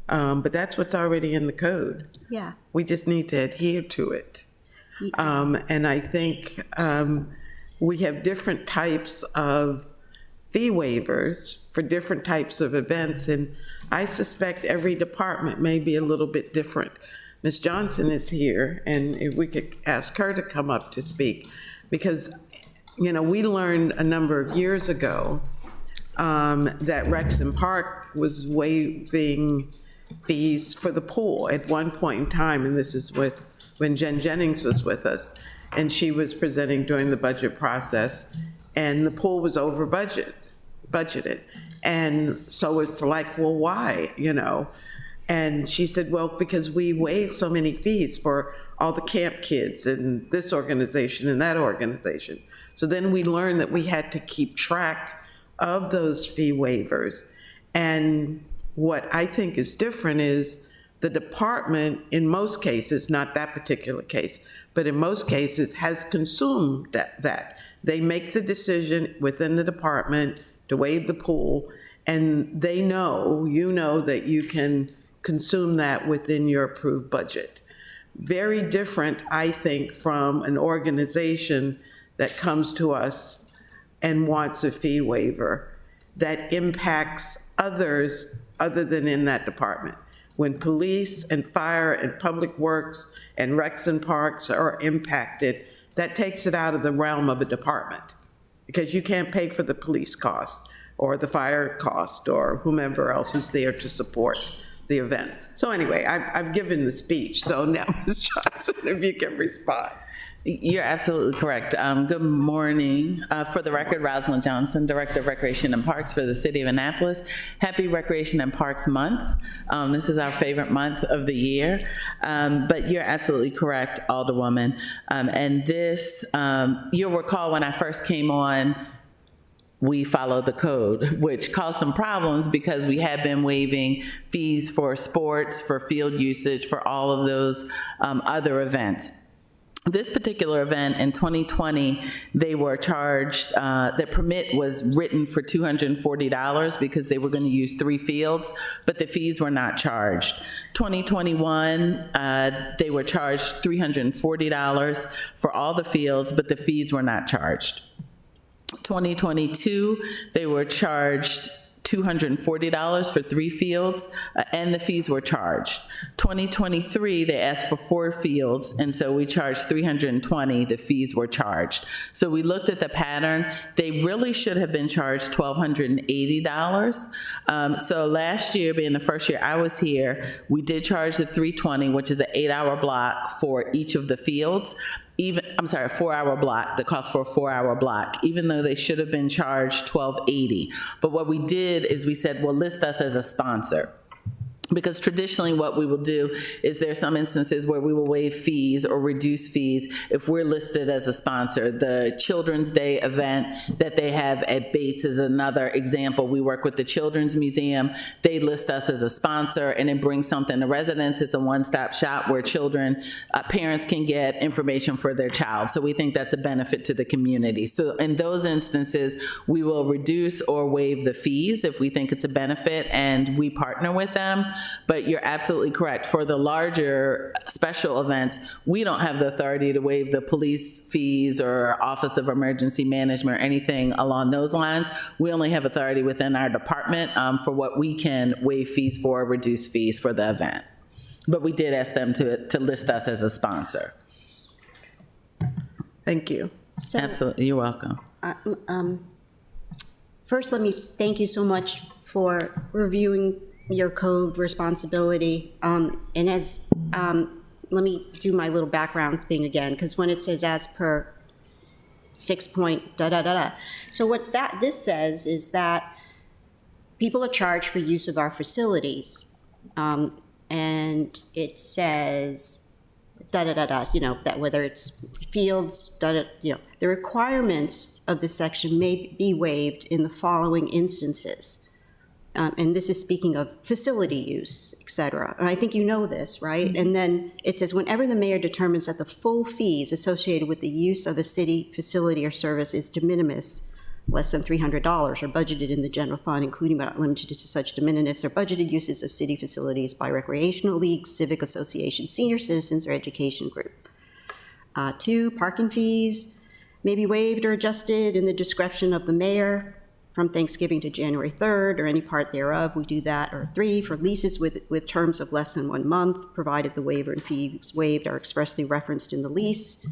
but that's what's already in the code. Yeah. We just need to adhere to it. And I think we have different types of fee waivers for different types of events, and I suspect every department may be a little bit different. Ms. Johnson is here, and if we could ask her to come up to speak, because, we learned a number of years ago that Rexon Park was waiving fees for the pool at one point in time, and this is when Jen Jennings was with us, and she was presenting during the budget process, and the pool was over budgeted. And so it's like, well, why, And she said, well, because we waived so many fees for all the camp kids and this organization and that organization. So then we learned that we had to keep track of those fee waivers. And what I think is different is the department, in most cases, not that particular case, but in most cases has consumed that. They make the decision within the department to waive the pool, and they know, that you can consume that within your approved budget. Very different, I think, from an organization that comes to us and wants a fee waiver that impacts others other than in that department. When police and fire and public works and recs and parks are impacted, that takes it out of the realm of a department, because you can't pay for the police cost or the fire cost or whomever else is there to support the event. So anyway, I've given the speech, so now Ms. Johnson, if you can respond. You're absolutely correct. Good morning. For the record, Rosalind Johnson, Director of Recreation and Parks for the City of Annapolis. Happy Recreation and Parks Month. This is our favorite month of the year. But you're absolutely correct, Alderwoman. And this, you'll recall when I first came on, we followed the code, which caused some problems because we had been waiving fees for sports, for field usage, for all of those other events. This particular event in 2020, they were charged, the permit was written for $240 because they were going to use 3 fields, but the fees were not charged. 2021, they were charged $340 for all the fields, but the fees were not charged. 2022, they were charged $240 for 3 fields, and the fees were charged. 2023, they asked for 4 fields, and so we charged $320, the fees were charged. So we looked at the pattern. They really should have been charged $1,280. So last year, being the first year I was here, we did charge the $320, which is an 8-hour block for each of the fields. A 4-hour block, the cost for a 4-hour block, even though they should have been charged $1,280. But what we did is we said, well, list us as a sponsor. Because traditionally what we will do is there's some instances where we will waive fees or reduce fees if we're listed as a sponsor. The Children's Day event that they have at Bates is another example. We work with the Children's Museum. They list us as a sponsor, and it brings something to residents. It's a one-stop shop where parents can get information for their child. So we think that's a benefit to the community. So in those instances, we will reduce or waive the fees if we think it's a benefit, and we partner with them. But you're absolutely correct. For the larger special events, we don't have the authority to waive the police fees or Office of Emergency Management or anything along those lines. We only have authority within our department for what we can waive fees for, reduce fees for the event. But we did ask them to list us as a sponsor. Thank you. So, Absolutely, you're welcome. first, let me thank you so much for reviewing your code responsibility. And let me do my little background thing again, because when it says as per 6 point da da da da. So what this says is that people are charged for use of our facilities. And it says da-da-da-da, you know, that whether it's fields, da-da, you know, the requirements of this section may be waived in the following instances. And this is speaking of facility use, et cetera. And I think you know this, right? And then it says, whenever the mayor determines that the full fees associated with the use of a city facility or service is de minimis, less than $300, are budgeted in the general fund, including but not limited to such de minimis or budgeted uses of city facilities by recreational leagues, civic associations, senior citizens, or education group. 2, parking fees may be waived or adjusted in the discretion of the mayor from Thanksgiving to January 3rd, or any part thereof, we do that. Or 3, for leases with terms of less than 1 month, provided the waiver and fees waived are expressly referenced in the lease.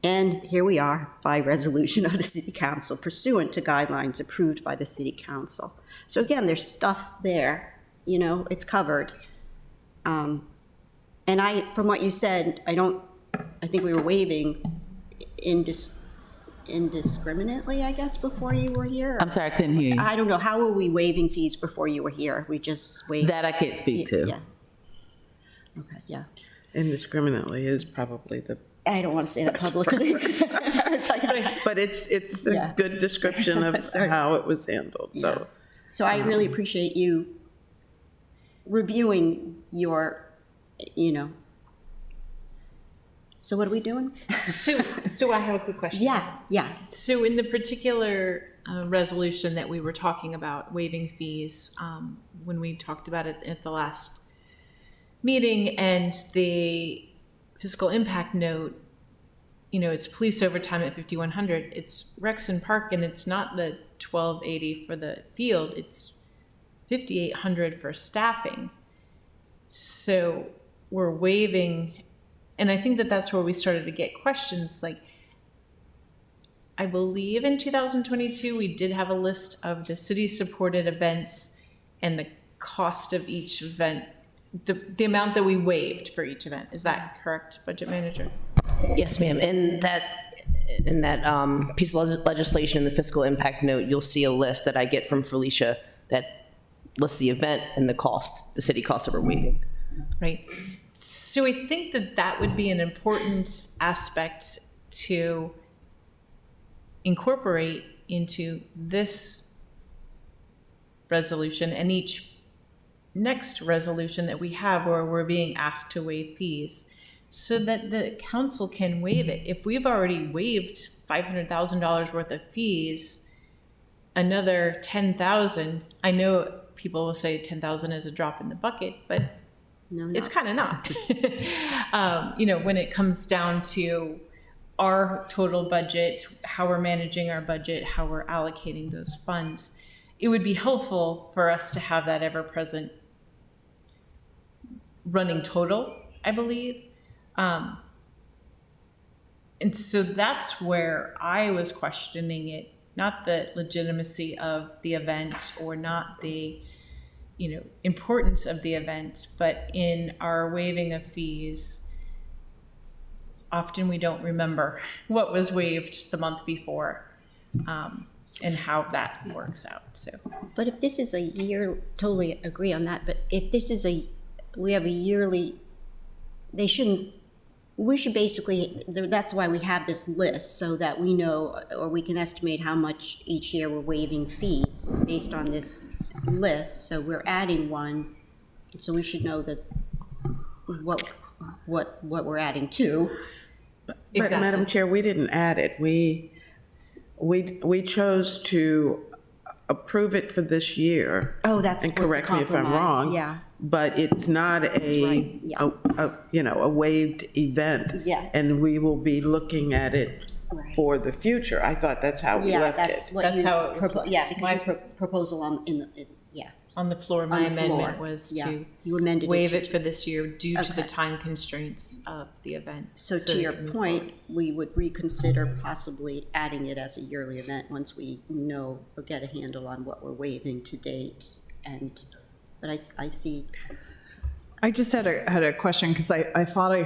And here we are, by resolution of the city council pursuant to guidelines approved by the city council. So again, there's stuff there, you know, it's covered. And from what you said, I think we were waiving indiscriminately, I guess, before you were here. I'm sorry, I couldn't hear you. I don't know, how were we waiving fees before you were here? We just waived? That I can't speak to. Yeah. Okay, yeah. Indiscriminately is probably the, I don't want to say that publicly. It's like, but it's a Yeah. good description of how it was handled, so. so I really appreciate you reviewing your, you know. So what are we doing? So I have a quick question. Yeah. So in the particular resolution that we were talking about, waiving fees, when we talked about it at the last meeting, and the fiscal impact note, you know, it's police overtime at 5,100, it's Rex and Park, and it's not the 1,280 for the field, it's 5,800 for staffing. So we're waiving. And I think that that's where we started to get questions. Like, I believe in 2022, we did have a list of the city-supported events and the cost of each event, the amount that we waived for each event. Is that correct, Budget Manager? Yes, ma'am. In that piece of legislation in the fiscal impact note, you'll see a list that I get from Felicia that lists the event and the cost, the city cost that we're waiving. Right. So I think that that would be an important aspect to incorporate into this resolution and each next resolution that we have where we're being asked to waive fees, so that the council can waive it. If we've already waived $500,000 worth of fees, another 10,000, I know people will say 10,000 is a drop in the bucket, but No, it's kind of not. You know, when it comes down to our total budget, how we're managing our budget, how we're allocating those funds, it would be helpful for us to have that ever-present running total, I believe. And so that's where I was questioning it, not the legitimacy of the event or not the, you know, importance of the event, but in our waiving of fees, often we don't remember what was waived the month before, and how that works out, so. But if this is a year, totally agree on that, but if this is we have a yearly, we should basically, that's why we have this list, so that we know, or we can estimate how much each year we're waiving fees based on this list. So we're adding one, so we should know that what we're adding to. But Exactly. Madam Chair, we didn't add it. We chose to approve it for this year. Oh, that's And was the correct me if I'm compromise, wrong. yeah. But it's not right, yeah. a waived event. Yeah. And we will be looking at it Right. for the future. I thought that's how we Yeah, left that's it. what That's you. how it was Yeah, left. because My- your proposal On the floor, my on the amendment floor. was Yeah. to You amended it waive to- it for this year due to the Okay. time constraints of the event. So to that it your can move point, we would reconsider possibly adding it as a yearly event once we know or get a handle on what we're waiving to date. But I see, I just had a question because I thought I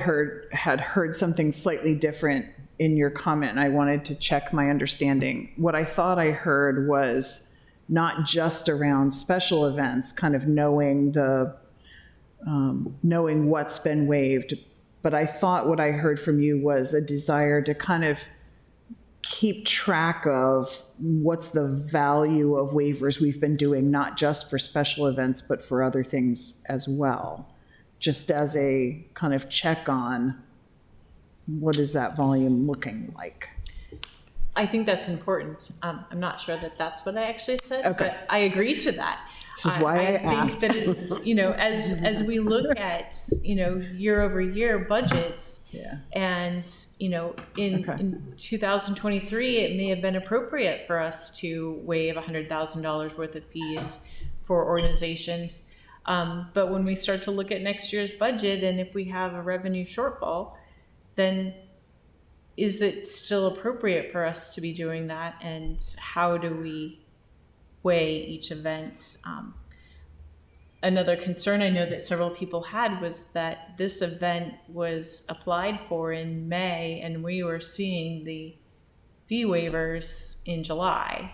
had heard something slightly different in your comment, and I wanted to check my understanding. What I thought I heard was not just around special events, kind of knowing knowing what's been waived, But I thought what I heard from you was a desire to kind of keep track of what's the value of waivers we've been doing, not just for special events, but for other things as well. Just as a kind of check on what is that volume looking like? I think that's important. I'm not sure that that's what I actually said, Okay. but I agree to that. This is why I asked. think that it's, as we look at, year over year budgets, Yeah. and, in 2023, it may have been appropriate for us to waive $100,000 worth of fees for organizations. But when we start to look at next year's budget, and if we have a revenue shortfall, then is it still appropriate for us to be doing that? And how do we weigh each event? Another concern I know that several people had was that this event was applied for in May, and we were seeing the fee waivers in July.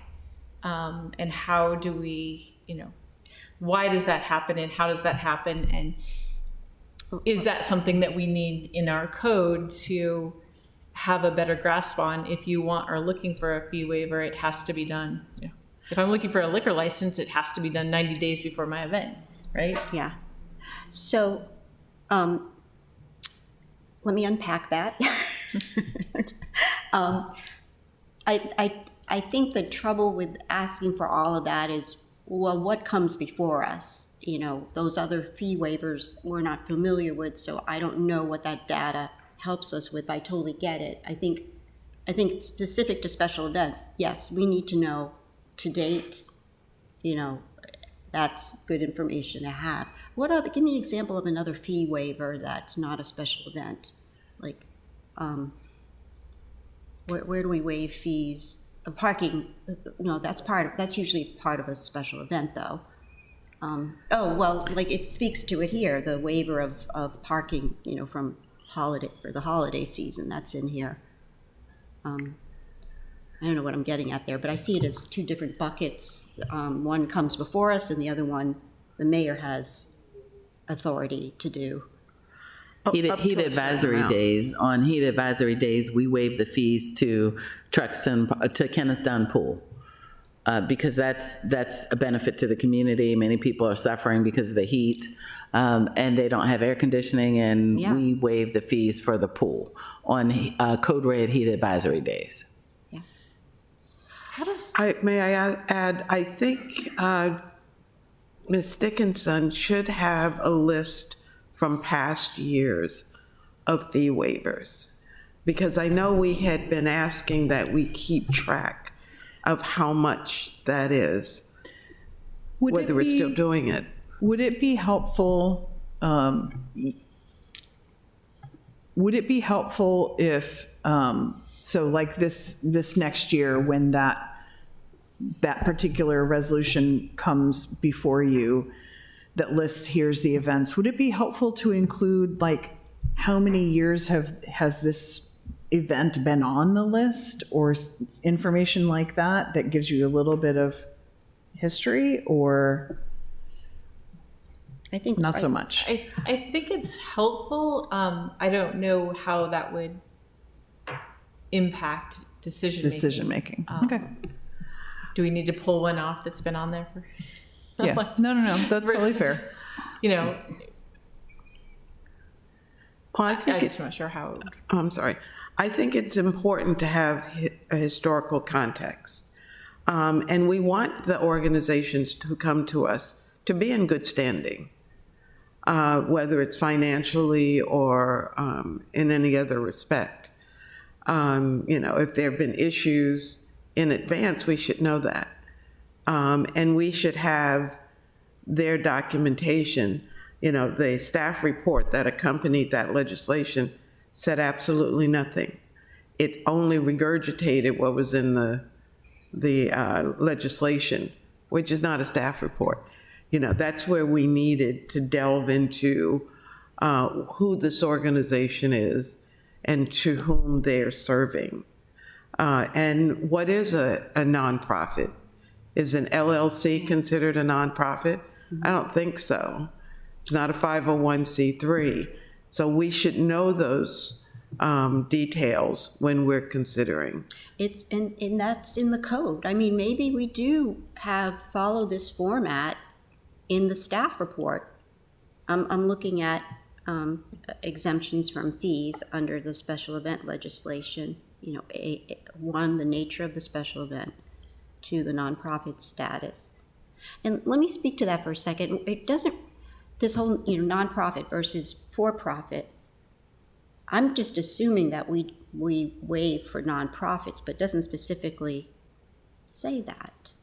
And how do we, why does that happen, and how does that happen? And is that something that we need in our code to have a better grasp on? If you are looking for a fee waiver, it has to be done. If I'm looking for a liquor license, it has to be done 90 days before my event, right? Yeah. So, let me unpack that. I think the trouble with asking for all of that is, well, what comes before us? Those other fee waivers we're not familiar with, so I don't know what that data helps us with. I totally get it. I think specific to special events, yes, we need to know to date, that's good information to have. Give me an example of another fee waiver that's not a special event. Like, where do we waive fees? Parking, that's usually part of a special event though. Like it speaks to it here, the waiver of parking, for the holiday season, that's in here. I don't know what I'm getting at there, but I see it as two different buckets. One comes before us, and the other one, the mayor has authority to do. Heat advisory days. On heat advisory days, we waive the fees to to Kenneth Dunn Pool. Because that's a benefit to the community. Many people are suffering because of the heat, and they don't have air conditioning, and Yeah. we waive the fees for the pool on Code Red heat advisory days. How does, May I add, I think Ms. Dickinson should have a list from past years of fee waivers, because I know we had been asking that we keep track of how much that is, whether we're still doing it. Would it be helpful, if, so like this next year, when that particular resolution comes before you that lists, here's the events, would it be helpful to include like how many years has this event been on the list, or information like that that gives you a little bit of history, or I think not so much? I think it's helpful. I don't know how that would impact decision making. Okay. Do we need to pull one off that's been on there for? Yeah. No. That's totally fair. Well, I think I'm it's, just not sure how. I'm sorry. I think it's important to have a historical context. And we want the organizations to come to us to be in good standing, whether it's financially or in any other respect. If there have been issues in advance, we should know that. And we should have their documentation. The staff report that accompanied that legislation said absolutely nothing. It only regurgitated what was in the legislation, which is not a staff report. That's where we needed to delve into who this organization is and to whom they're serving. And what is a nonprofit? Is an LLC considered a nonprofit? I don't think so. It's not a 501c3. So we should know those details when we're considering. It's, and that's in the code. I mean, maybe we do follow this format in the staff report. I'm looking at exemptions from fees under the special event legislation. You know, one, the nature of the special event, two, the nonprofit status. And let me speak to that for a second. It doesn't, this whole, you know, nonprofit versus for-profit, I'm just assuming that we waive for nonprofits, but doesn't specifically say that.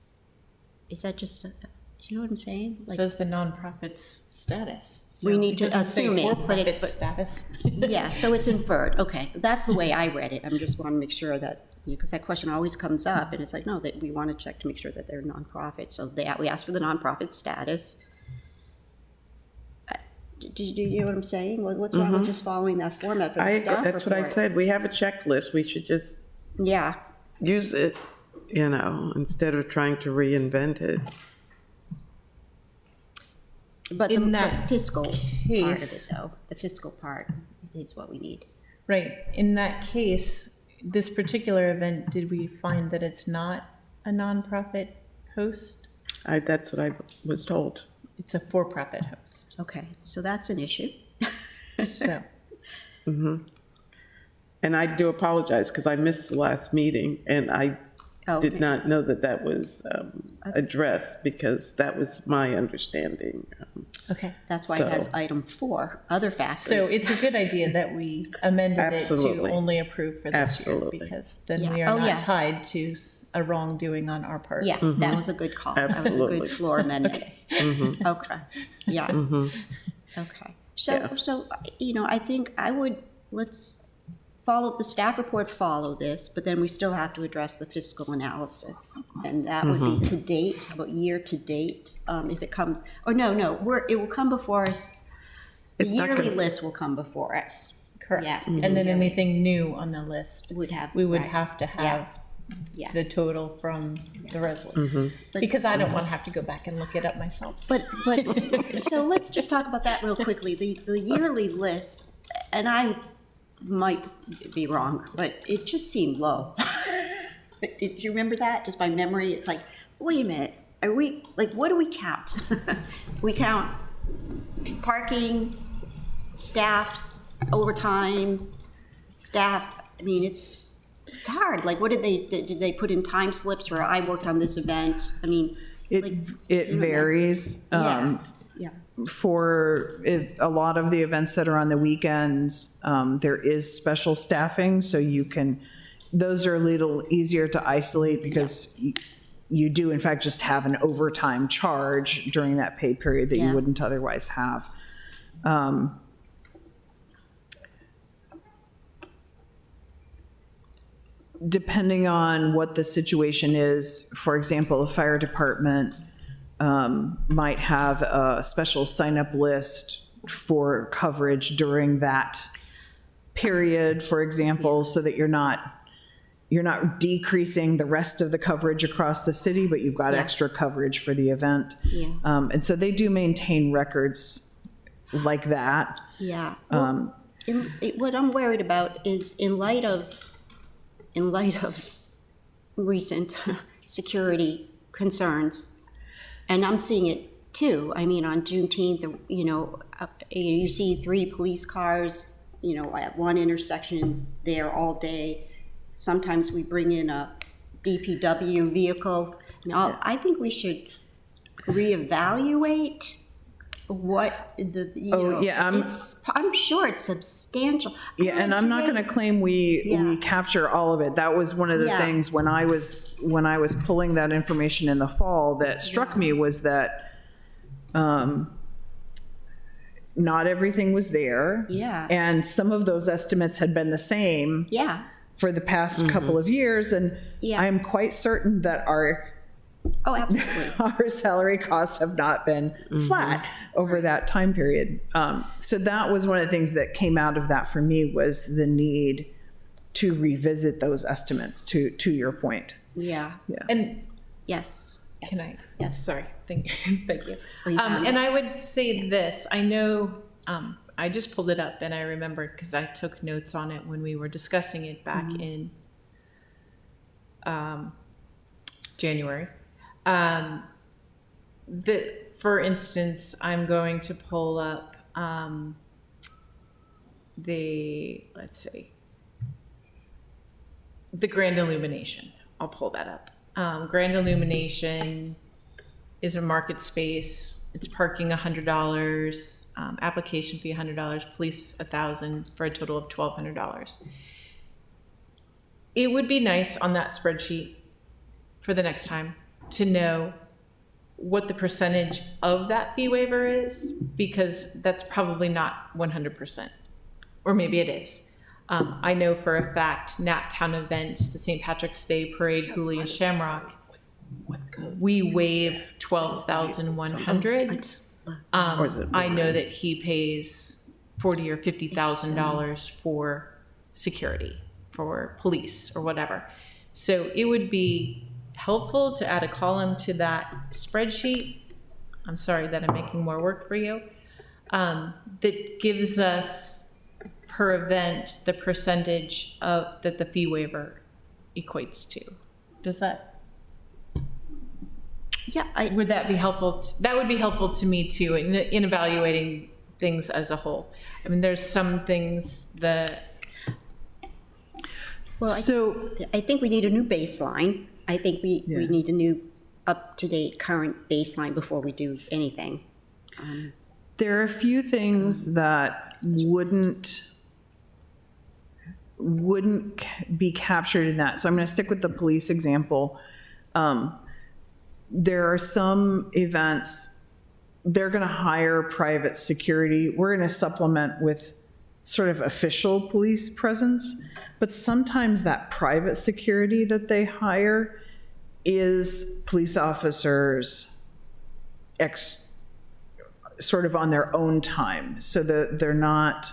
Is that just, do you know what I'm saying? It says the nonprofit's status. So We need to doesn't say assume it, but it's- for-profit status. Yeah, so it's inferred. Okay, that's the way I read it. I'm just want to make sure that, because that question always comes up, and it's like, no, that we want to check to make sure that they're nonprofit. So we ask for the nonprofit status. Do you know what I'm saying? What's wrong with just following that format for the staff That's what I report? said. We have a checklist. We should just Yeah, use it, you know, instead of trying to reinvent it. but In the that fiscal part of case- it, though, the fiscal part is what we need. Right. In that case, this particular event, did we find that it's not a nonprofit host? That's what I was told. It's a for-profit host. Okay, so that's an issue. So, And I do apologize because I missed the last meeting and I Oh, did not know that that was addressed because that was my understanding. okay. That's why it has So- item 4, other So factors. it's a good idea that we amended it to Absolutely. only approve for this Absolutely. year, because then Yeah. we are Oh, yeah. not tied to a wrongdoing on our part. Yeah, that was a good call. That was a Absolutely. good floor amendment. Okay, yeah. Okay. Yeah. So, you know, I think let's follow, the staff report follow this, but then we still have to address the fiscal analysis. And that would be to date, about year to date, if it comes, or no, it will come before us. The It's not yearly gonna- list will come before us. Correct. Yeah. And then anything new on the list, Would have. we would right. have to have Yeah. the total from the resolution. Because I don't want to have to go back and look it up myself. But, so let's just talk about that real quickly. The yearly list, and I might be wrong, but it just seemed low. Did you remember that? Just by memory, it's like, wait a minute, are we, like, what do we count? We count parking, staff, overtime, staff. I mean, it's hard. Like, what did they put in time slips where I worked on this event? I mean, It like, it you know, varies. Yeah, For a lot of the events that are on the weekends, there is special staffing, so those are a little easier to isolate because you do in fact just have an overtime charge during that pay period that Yeah. you wouldn't otherwise have. Depending on what the situation is, for example, a fire department might have a special sign-up list for coverage during that period, for example, so that you're not decreasing the rest of the coverage across the city, but you've got Yeah. extra coverage for the event. Yeah. And so they do maintain records like that. yeah. Well, what I'm worried about is in light of recent security concerns, and I'm seeing it too. I mean, on Juneteenth, you know, you see 3 police cars, you know, at one intersection there all day. Sometimes we bring in a DPW vehicle. Now, I think we should reevaluate what you know, yeah, I'm sure it's substantial. Yeah, and I'm not going to claim we Yeah. capture all of it. That was one of the Yeah. things when I was pulling that information in the fall that struck me was that not everything was there. Yeah. And some of those estimates had been the same Yeah, for the past couple of years, and Yeah. I am quite certain that our oh, absolutely. our salary costs have not been flat over that time period. So that was one of the things that came out of that for me was the need to revisit those estimates to your point. Yeah, And yes. can I? Yes. Sorry. Thank you. you found And I would say this. I know I just pulled it up and I remembered because I took notes on it when we were discussing it back in January. For instance, I'm going to pull up let's see, the Grand Illumination. I'll pull that up. Grand Illumination is a market space. It's parking $100, application fee $100, police $1,000 for a total of $1,200. It would be nice on that spreadsheet for the next time to know what the percentage of that fee waiver is, because that's probably not 100%, or maybe it is. I know for a fact, Naptown events, the St. Patrick's Day Parade, Huli and Shamrock, we waive $12,100. I know that he pays $40,000 or $50,000 for security, for police or whatever. So it would be helpful to add a column to that spreadsheet. I'm sorry that I'm making more work for you. That gives us per event the percentage of that the fee waiver equates to. Does that? Yeah, Would that be helpful? That would be helpful to me too in evaluating things as a whole. I mean, there's some things that. well, I think we need a new baseline. I think we need a new up-to-date current baseline before we do anything. There are a few things that wouldn't be captured in that. So I'm going to stick with the police example. There are some events, they're going to hire private security. We're going to supplement with sort of official police presence, but sometimes that private security that they hire is police officers sort of on their own time. So that they're not,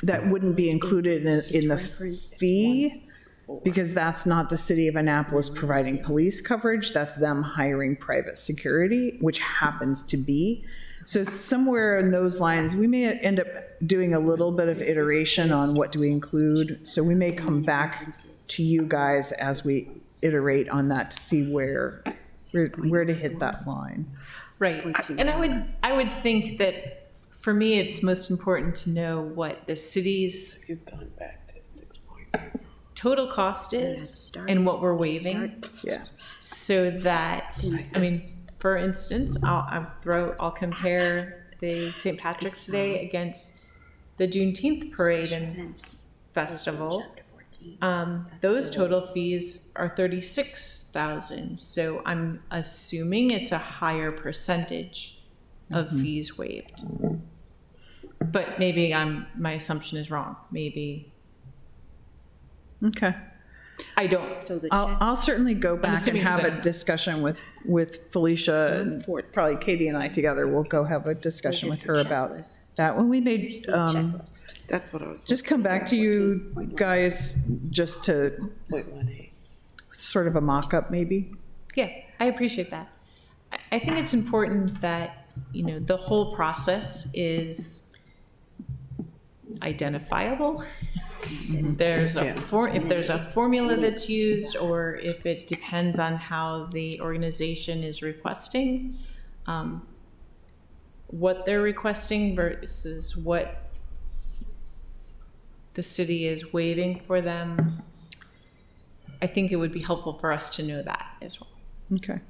that wouldn't be included in the fee, because that's not the city of Annapolis providing police coverage. That's them hiring private security, which happens to be. So somewhere in those lines, we may end up doing a little bit of iteration on what do we include. So we may come back to you guys as we iterate on that to see where to hit that line. Right. And I would think that for me, it's most important to know what the city's total cost is and what we're waiving. Yeah. So that, I mean, for instance, I'll compare the St. Patrick's Day against the Juneteenth parade and festival. Those total fees are $36,000. So I'm assuming it's a higher percentage of fees waived. But maybe my assumption is wrong. Maybe Okay. I don't. So the I'll certainly go back and assuming have a that- discussion with Felicia, and probably Katie and I together. We'll go have a discussion with her about that. When we made, checklist. That's what I was. just come back to you guys just to sort of a mock-up maybe. Yeah, I appreciate that. I think it's important that, the whole process is identifiable. There's if there's a formula that's used, or if it depends on how the organization is requesting, what they're requesting versus what the city is waiving for them. I think it would be helpful for us to know that as well. Okay.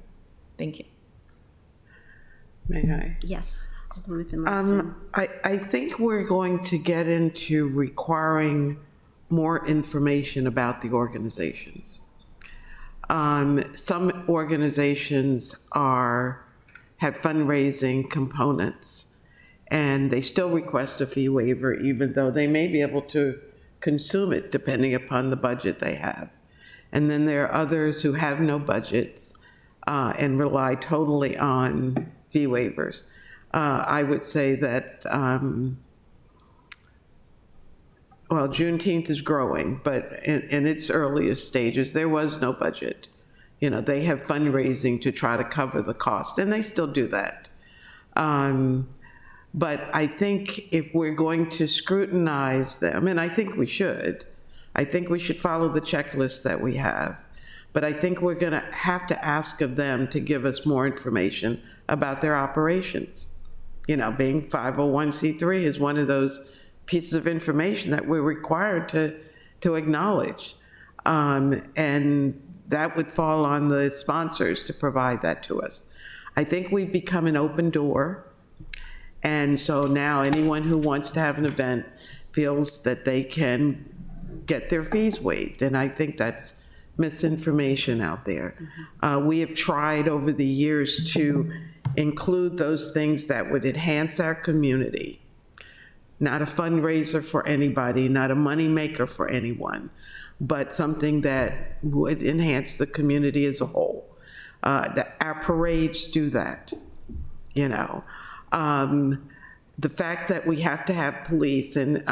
Thank you. May I? Yes. Alderman Finlayson. I think we're going to get into requiring more information about the organizations. Some organizations have fundraising components, and they still request a fee waiver, even though they may be able to consume it depending upon the budget they have. And then there are others who have no budgets and rely totally on fee waivers. I would say that, Juneteenth is growing, but in its earliest stages, there was no budget. They have fundraising to try to cover the cost, and they still do that. But I think if we're going to scrutinize them, and I think we should follow the checklist that we have. But I think we're going to have to ask of them to give us more information about their operations. You know, being 501c3 is one of those pieces of information that we're required to acknowledge. And that would fall on the sponsors to provide that to us. I think we've become an open door. And so now anyone who wants to have an event feels that they can get their fees waived. And I think that's misinformation out there. We have tried over the years to include those things that would enhance our community. Not a fundraiser for anybody, not a moneymaker for anyone, but something that would enhance the community as a whole. Our parades do that, you know. The fact that we have to have police, and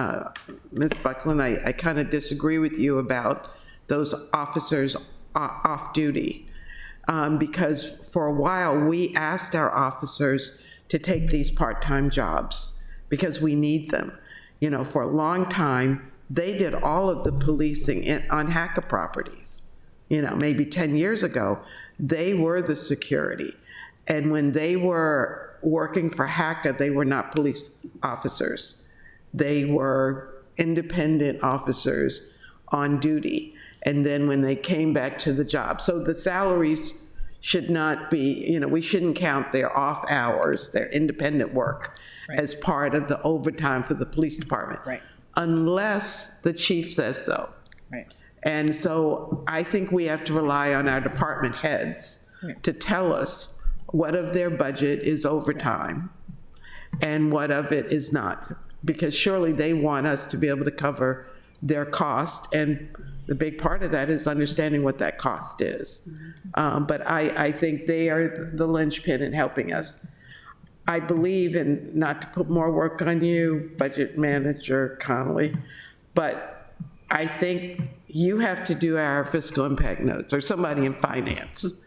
Ms. Buckland, I kind of disagree with you about those officers off duty, because for a while we asked our officers to take these part-time jobs because we need them. You know, for a long time, they did all of the policing on HACA properties. You know, maybe 10 years ago, they were the security. And when they were working for HACA, they were not police officers. They were independent officers on duty. And then when they came back to the job. So the salaries should not be, you know, we shouldn't count their off hours, their independent work, as part of the overtime for the police department. Right. Unless the chief says so. Right. And so I think we have to rely on our department heads to tell us what of their budget is overtime and what of it is not. Because surely they want us to be able to cover their cost, and the big part of that is understanding what that cost is. But I think they are the linchpin in helping us. I believe, and not to put more work on you, Budget Manager Connolly, but I think you have to do our fiscal impact notes, or somebody in finance,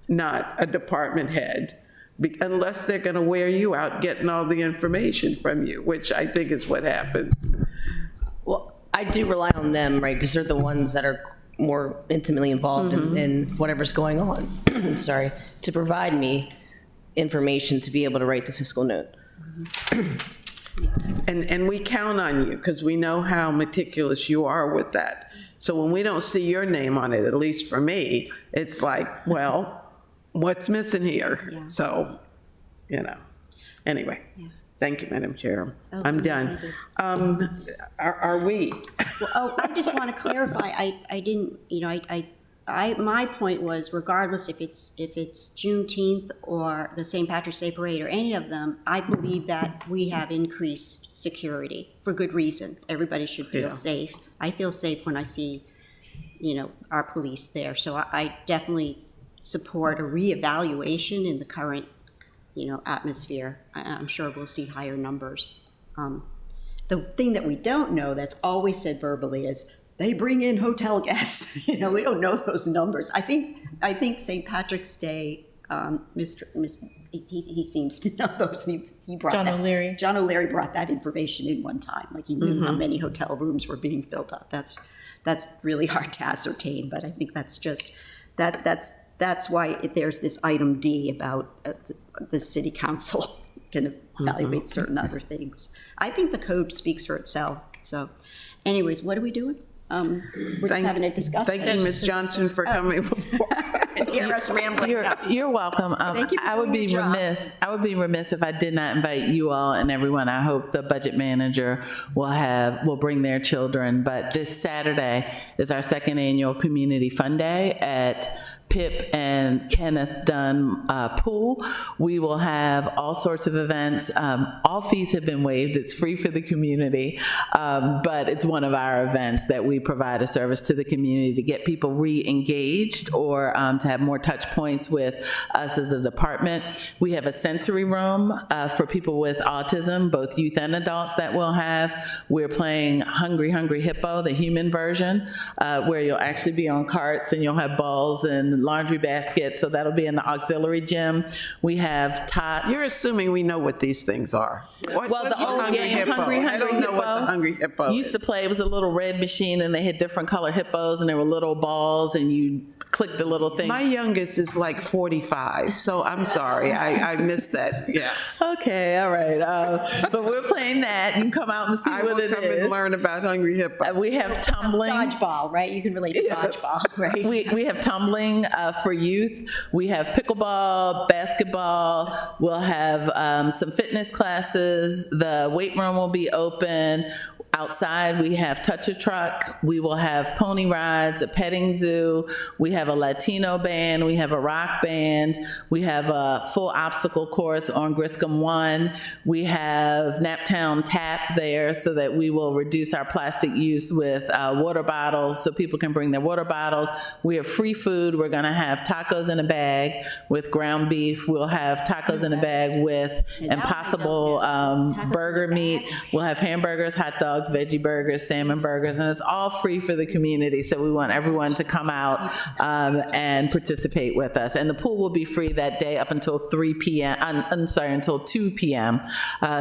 not a department head, unless they're going to wear you out getting all the information from you, which I think is what happens. Well, I do rely on them, right, because they're the ones that are more intimately involved in whatever's going on, sorry, to provide me information to be able to write the fiscal note. And we count on you, because we know how meticulous you are with that. So when we don't see your name on it, at least for me, it's like, well, what's missing here? Yeah. So, you know, anyway. Thank you, Madam Chair. I'm done. Are we? Well, I just want to clarify, I didn't, you know, my point was, regardless if it's Juneteenth or the St. Patrick's Day Parade or any of them, I believe that we have increased security for good reason. Everybody should feel safe. I feel safe when I see, you know, our police there. So I definitely support a reevaluation in the current, you know, atmosphere. I'm sure we'll see higher numbers. The thing that we don't know, that's always said verbally, is they bring in hotel guests. You know, we don't know those numbers. I think St. Patrick's Day, he seems to know those. He brought John that. O'Leary. John O'Leary brought that information in one time. Like, he knew how many hotel rooms were being filled up. That's really hard to ascertain, but I think that's just that's why there's this item D about the city council can evaluate certain other things. I think the code speaks for itself. So, anyways, what are we doing? We're just having a discussion. Thank you, Ms. Johnson, for coming before. And hear us rambling. You're welcome. Thank you for I would doing be your job. remiss. I would be remiss if I did not invite you all and everyone. I hope the budget manager will bring their children. But this Saturday is our second annual Community Fun Day at Pip and Kenneth Dunn Pool. We will have all sorts of events. All fees have been waived. It's free for the community, but it's one of our events that we provide a service to the community to get people re-engaged or to to have more touch points with us as a department. We have a sensory room for people with autism, both youth and adults, that we'll have. We're playing Hungry Hungry Hippo, the human version, where you'll actually be on carts and you'll have balls and laundry baskets. So that'll be in the auxiliary gym. We have tots. You're assuming we know what these things are. Well, What's the old game, Hungry I don't Hungry know what the Hippo. Hungry Hippo Used is. to play, it was a little red machine and they had different color hippos and there were little balls and you click the little thing. My youngest is like 45, so I'm sorry. I missed that. Yeah. Okay, all right. But we're playing that. You can come out and see I what will it come is. and learn about Hungry Hippo. We have tumbling. Dodgeball, right? You can relate to Yes. dodgeball, right? We have tumbling for youth. We have pickleball, basketball. We'll have some fitness classes. The weight room will be open. Outside, we have Touch a Truck. We will have pony rides, a petting zoo. We have a Latino band. We have a rock band. We have a full obstacle course on Griscom 1. We have Naptown Tap there so that we will reduce our plastic use with water bottles so people can bring their water bottles. We have free food. We're going to have tacos in a bag with ground beef. We'll have tacos in a bag with Impossible burger meat. We'll have hamburgers, hot dogs, veggie burgers, salmon burgers, and it's all free for the community. So we want everyone to come out and participate with us. And the pool will be free that day up until 3 p.m. Until 2 p.m.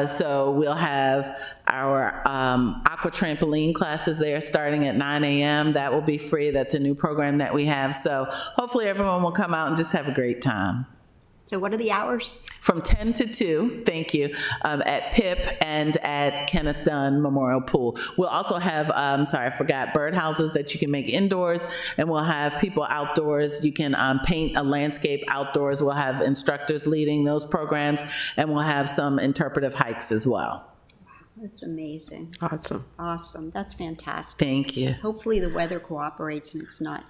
So we'll have our aqua trampoline classes there starting at 9 a.m. That will be free. That's a new program that we have. So hopefully everyone will come out and just have a great time. So what are the hours? From 10 to 2, thank you, at PIP and at Kenneth Dunn Memorial Pool. We'll also have, I forgot, birdhouses that you can make indoors, and we'll have people outdoors. You can paint a landscape outdoors. We'll have instructors leading those programs, and we'll have some interpretive hikes as well. That's amazing. Awesome. Awesome. That's fantastic. Thank you. Hopefully the weather cooperates and it's not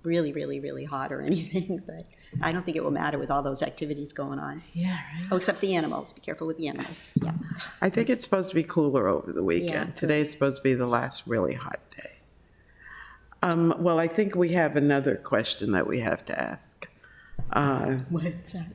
really, really, really hot or anything, but I don't think it will matter with all those activities going on. Yeah, right. Oh, except the animals. Be careful with the animals. Yeah. I think it's supposed to be cooler over the weekend. Yeah. Today's supposed to be the last really hot day. Well, I think we have another question that we have to ask What's that?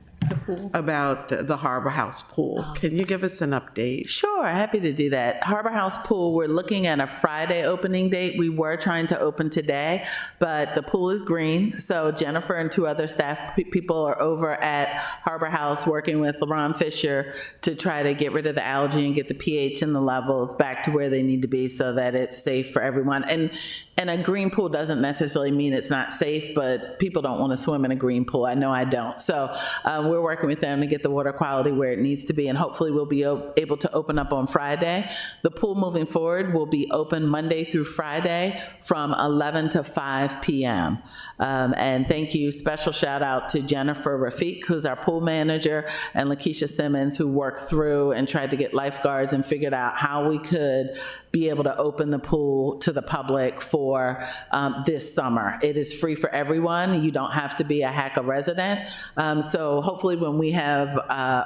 about the Harbor House pool. Can you give us an update? Sure, happy to do that. Harbor House Pool, we're looking at a Friday opening date. We were trying to open today, but the pool is green. So Jennifer and 2 other staff people are over at Harbor House working with LaRon Fisher to try to get rid of the algae and get the pH and the levels back to where they need to be so that it's safe for everyone. And a green pool doesn't necessarily mean it's not safe, but people don't want to swim in a green pool. I know I don't. So we're working with them to get the water quality where it needs to be, and hopefully we'll be able to open up on Friday. The pool moving forward will be open Monday through Friday from 11 to 5 p.m. And thank you, special shout out to Jennifer Rafiq, who's our pool manager, and Lakeisha Simmons, who worked through and tried to get lifeguards and figured out how we could be able to open the pool to the public for this summer. It is free for everyone. You don't have to be a HACA resident. So hopefully when we have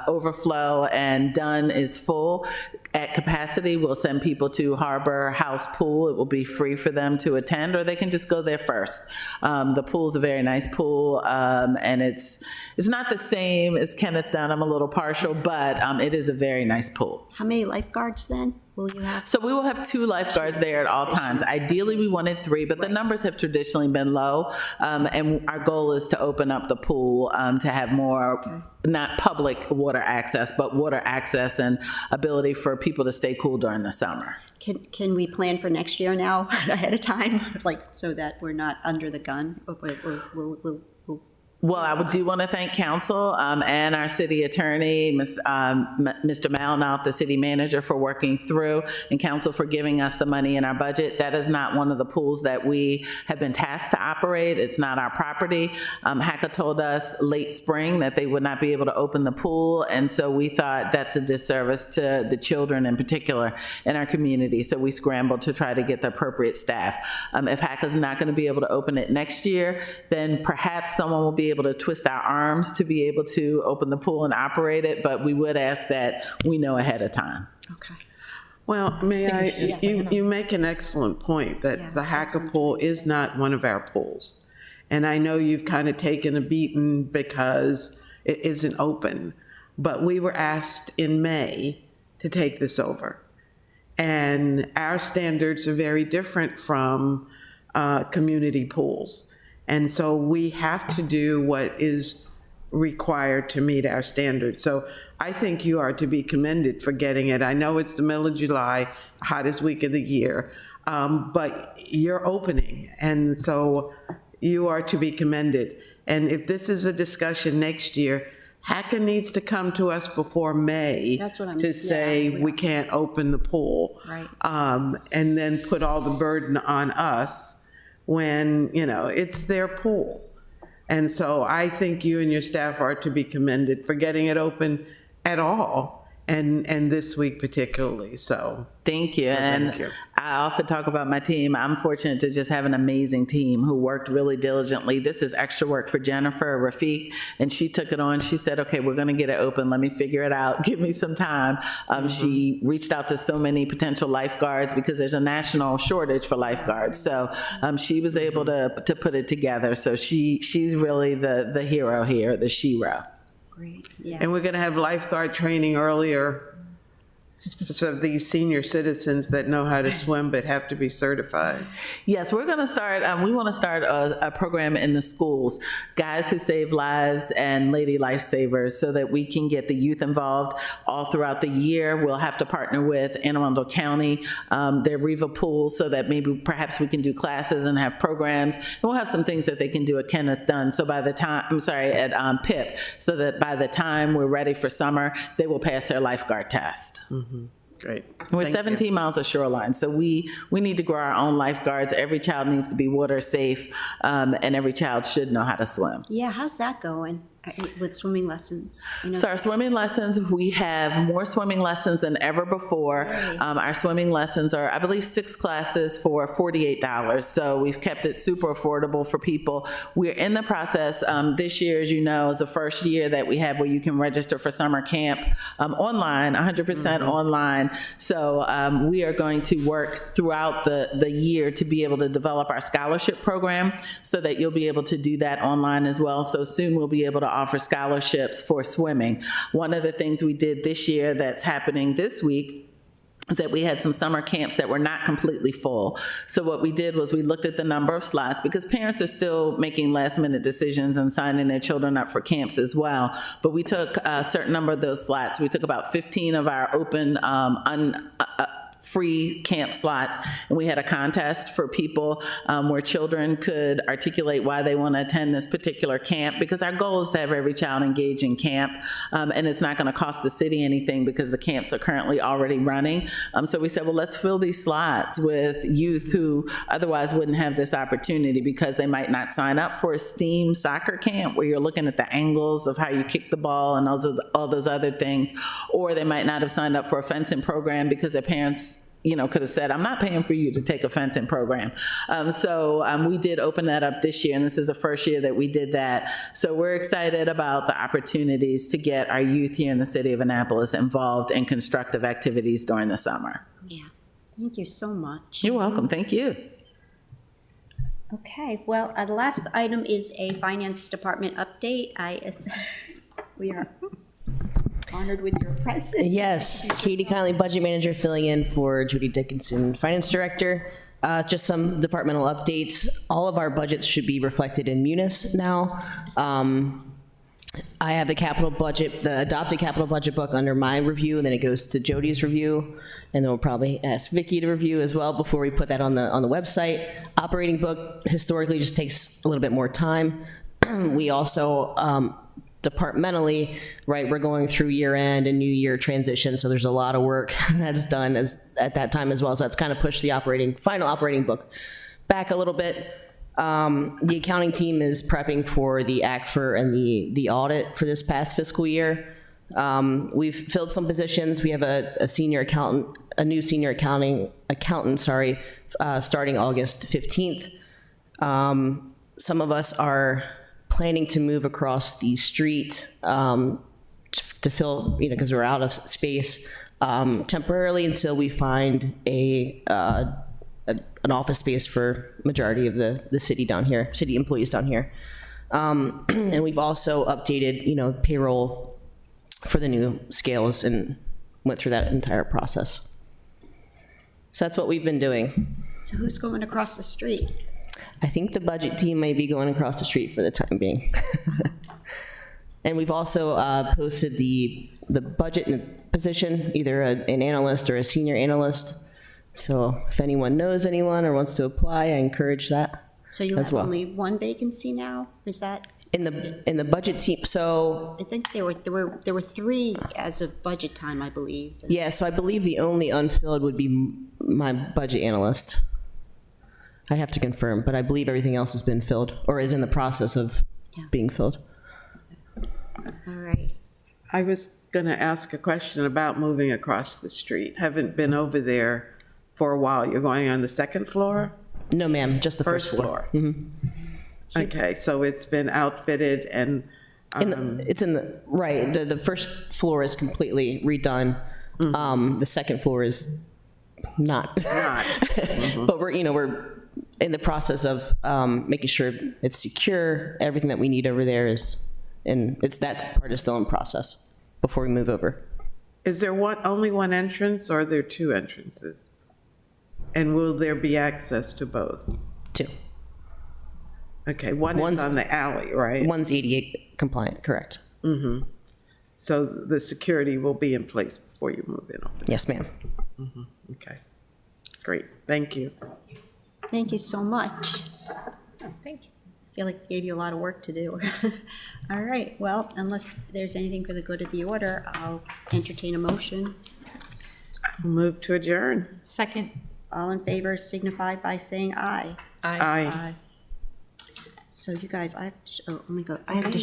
overflow and Dunn is full at capacity, we'll send people to Harbor House Pool. It will be free for them to attend, or they can just go there first. The pool is a very nice pool, and it's not the same as Kenneth Dunn. I'm a little partial, but it is a very nice pool. How many lifeguards then will you have? So we will have 2 lifeguards there at all times. Ideally, we wanted 3, but the numbers have traditionally been low. And our goal is to open up the pool to have more, not public water access, but water access and ability for people to stay cool during the summer. Can we plan for next year now ahead of time, like so that we're not under the gun? We'll Well, I do want to thank council and our city attorney, Mr. Malinoff, the city manager, for working through, and council for giving us the money in our budget. That is not one of the pools that we have been tasked to operate. It's not our property. HACA told us late spring that they would not be able to open the pool, and so we thought that's a disservice to the children in particular in our community. So we scrambled to try to get the appropriate staff. If HACA's not going to be able to open it next year, then perhaps someone will be able to twist our arms to be able to open the pool and operate it, but we would ask that we know ahead of time. Okay. Well, you make an excellent point that the HACA pool is not one of our pools. And I know you've kind of taken a beating because it isn't open, but we were asked in May to take this over. And our standards are very different from community pools. And so we have to do what is required to meet our standards. So I think you are to be commended for getting it. I know it's the middle of July, hottest week of the year, but you're opening. And so you are to be commended. And if this is a discussion next year, HACA needs to come to us before May. That's what I'm- to say yeah, we can't open the pool. Right. And then put all the burden on us when, it's their pool. And so I think you and your staff are to be commended for getting it open at all, and this week particularly, so. Thank you. Thank you. And I often talk about my team. I'm fortunate to just have an amazing team who worked really diligently. This is extra work for Jennifer Rafiq, and she took it on. She said, okay, we're going to get it open. Let me figure it out. Give me some time. She reached out to so many potential lifeguards because there's a national shortage for lifeguards. So she was able to put it together. So she's really the hero here, the shero. Great, yeah. And we're going to have lifeguard training earlier, so these senior citizens that know how to swim but have to be certified. Yes, we're going to start, we want to start a program in the schools, Guys Who Save Lives and Lady Lifesavers, so that we can get the youth involved all throughout the year. We'll have to partner with Anne Arundel County, their Riva Pool, so that maybe perhaps we can do classes and have programs. And we'll have some things that they can do at Kenneth Dunn. So by the time, at PIP, so that by the time we're ready for summer, they will pass their lifeguard test. Great. We're Thank you. 17 miles of shoreline, so we need to grow our own lifeguards. Every child needs to be water safe, and every child should know how to swim. Yeah, how's that going with swimming lessons? So our swimming lessons, we have more swimming lessons than ever before. Our swimming lessons are, I believe, 6 classes for $48. So we've kept it super affordable for people. We're in the process, this year, as you know, is the first year that we have where you can register for summer camp online, 100% online. So we are going to work throughout the year to be able to develop our scholarship program so that you'll be able to do that online as well. So soon we'll be able to offer scholarships for swimming. One of the things we did this year that's happening this week is that we had some summer camps that were not completely full. So what we did was we looked at the number of slots, because parents are still making last minute decisions and signing their children up for camps as well. But we took a certain number of those slots. We took about 15 of our open free camp slots, and we had a contest for people where children could articulate why they want to attend this particular camp, because our goal is to have every child engage in camp, and it's not going to cost the city anything because the camps are currently already running. So we said, well, let's fill these slots with youth who otherwise wouldn't have this opportunity because they might not sign up for a STEAM soccer camp where you're looking at the angles of how you kick the ball and all those other things, or they might not have signed up for a fencing program because their parents could have said, I'm not paying for you to take a fencing program. So we did open that up this year, and this is the first year that we did that. So we're excited about the opportunities to get our youth here in the city of Annapolis involved in constructive activities during the summer. Yeah, thank you so much. You're welcome. Thank you. Okay, well, the last item is a finance department update. We are honored with your presence. Yes, Katie Connolly, Budget Manager, filling in for Judy Dickinson, Finance Director. Just some departmental updates. All of our budgets should be reflected in Munis now. I have the capital budget, the adopted capital budget book under my review, and then it goes to Jody's review, and then we'll probably ask Vicki to review as well before we put that on the website. Operating book historically just takes a little bit more time. We also, departmentally, right, we're going through year end and new year transition, so there's a lot of work that's done at that time as well. So that's kind of pushed the final operating book back a little bit. The accounting team is prepping for the ACFR and the audit for this past fiscal year. We've filled some positions. We have a new senior accountant, starting August 15th. Some of us are planning to move across the street to fill, because we're out of space temporarily until we find a an office space for majority of the city down here, city employees down here. And we've also updated, payroll for the new scales and went through that entire process. So that's what we've been doing. So who's going across the street? I think the budget team may be going across the street for the time being. And we've also posted the budget position, either an analyst or a senior analyst. So if anyone knows anyone or wants to apply, I encourage that. So you as have well. only one vacancy now? Is that, In the budget team, so I think there were three as of budget time, I believe. yeah, so I believe the only unfilled would be my budget analyst. I'd have to confirm, but I believe everything else has been filled or is in the process of being filled. All right. I was going to ask a question about moving across the street. Haven't been over there for a while. You're going on the second floor? No, ma'am, just the First floor? Okay, so it's been outfitted and, It's in the, right, the first floor is completely redone. The second floor is not. not. But we're in the process of making sure it's secure. Everything that we need over there is, and that part is still in process before we move over. Is there only one entrance or are there two entrances? And will there be access to both? 2. Okay, one is One's- on the alley, right? One's 88 compliant, correct? So the security will be in place before you move in on Yes, ma'am. it. Okay, great, thank you. Thank you so much. Thank you. I feel like I gave you a lot of work to do. All right, well, unless there's anything for the good of the order, I'll entertain a motion. Move to adjourn. Second. All in favor signify by saying aye. Aye. So you guys, I have to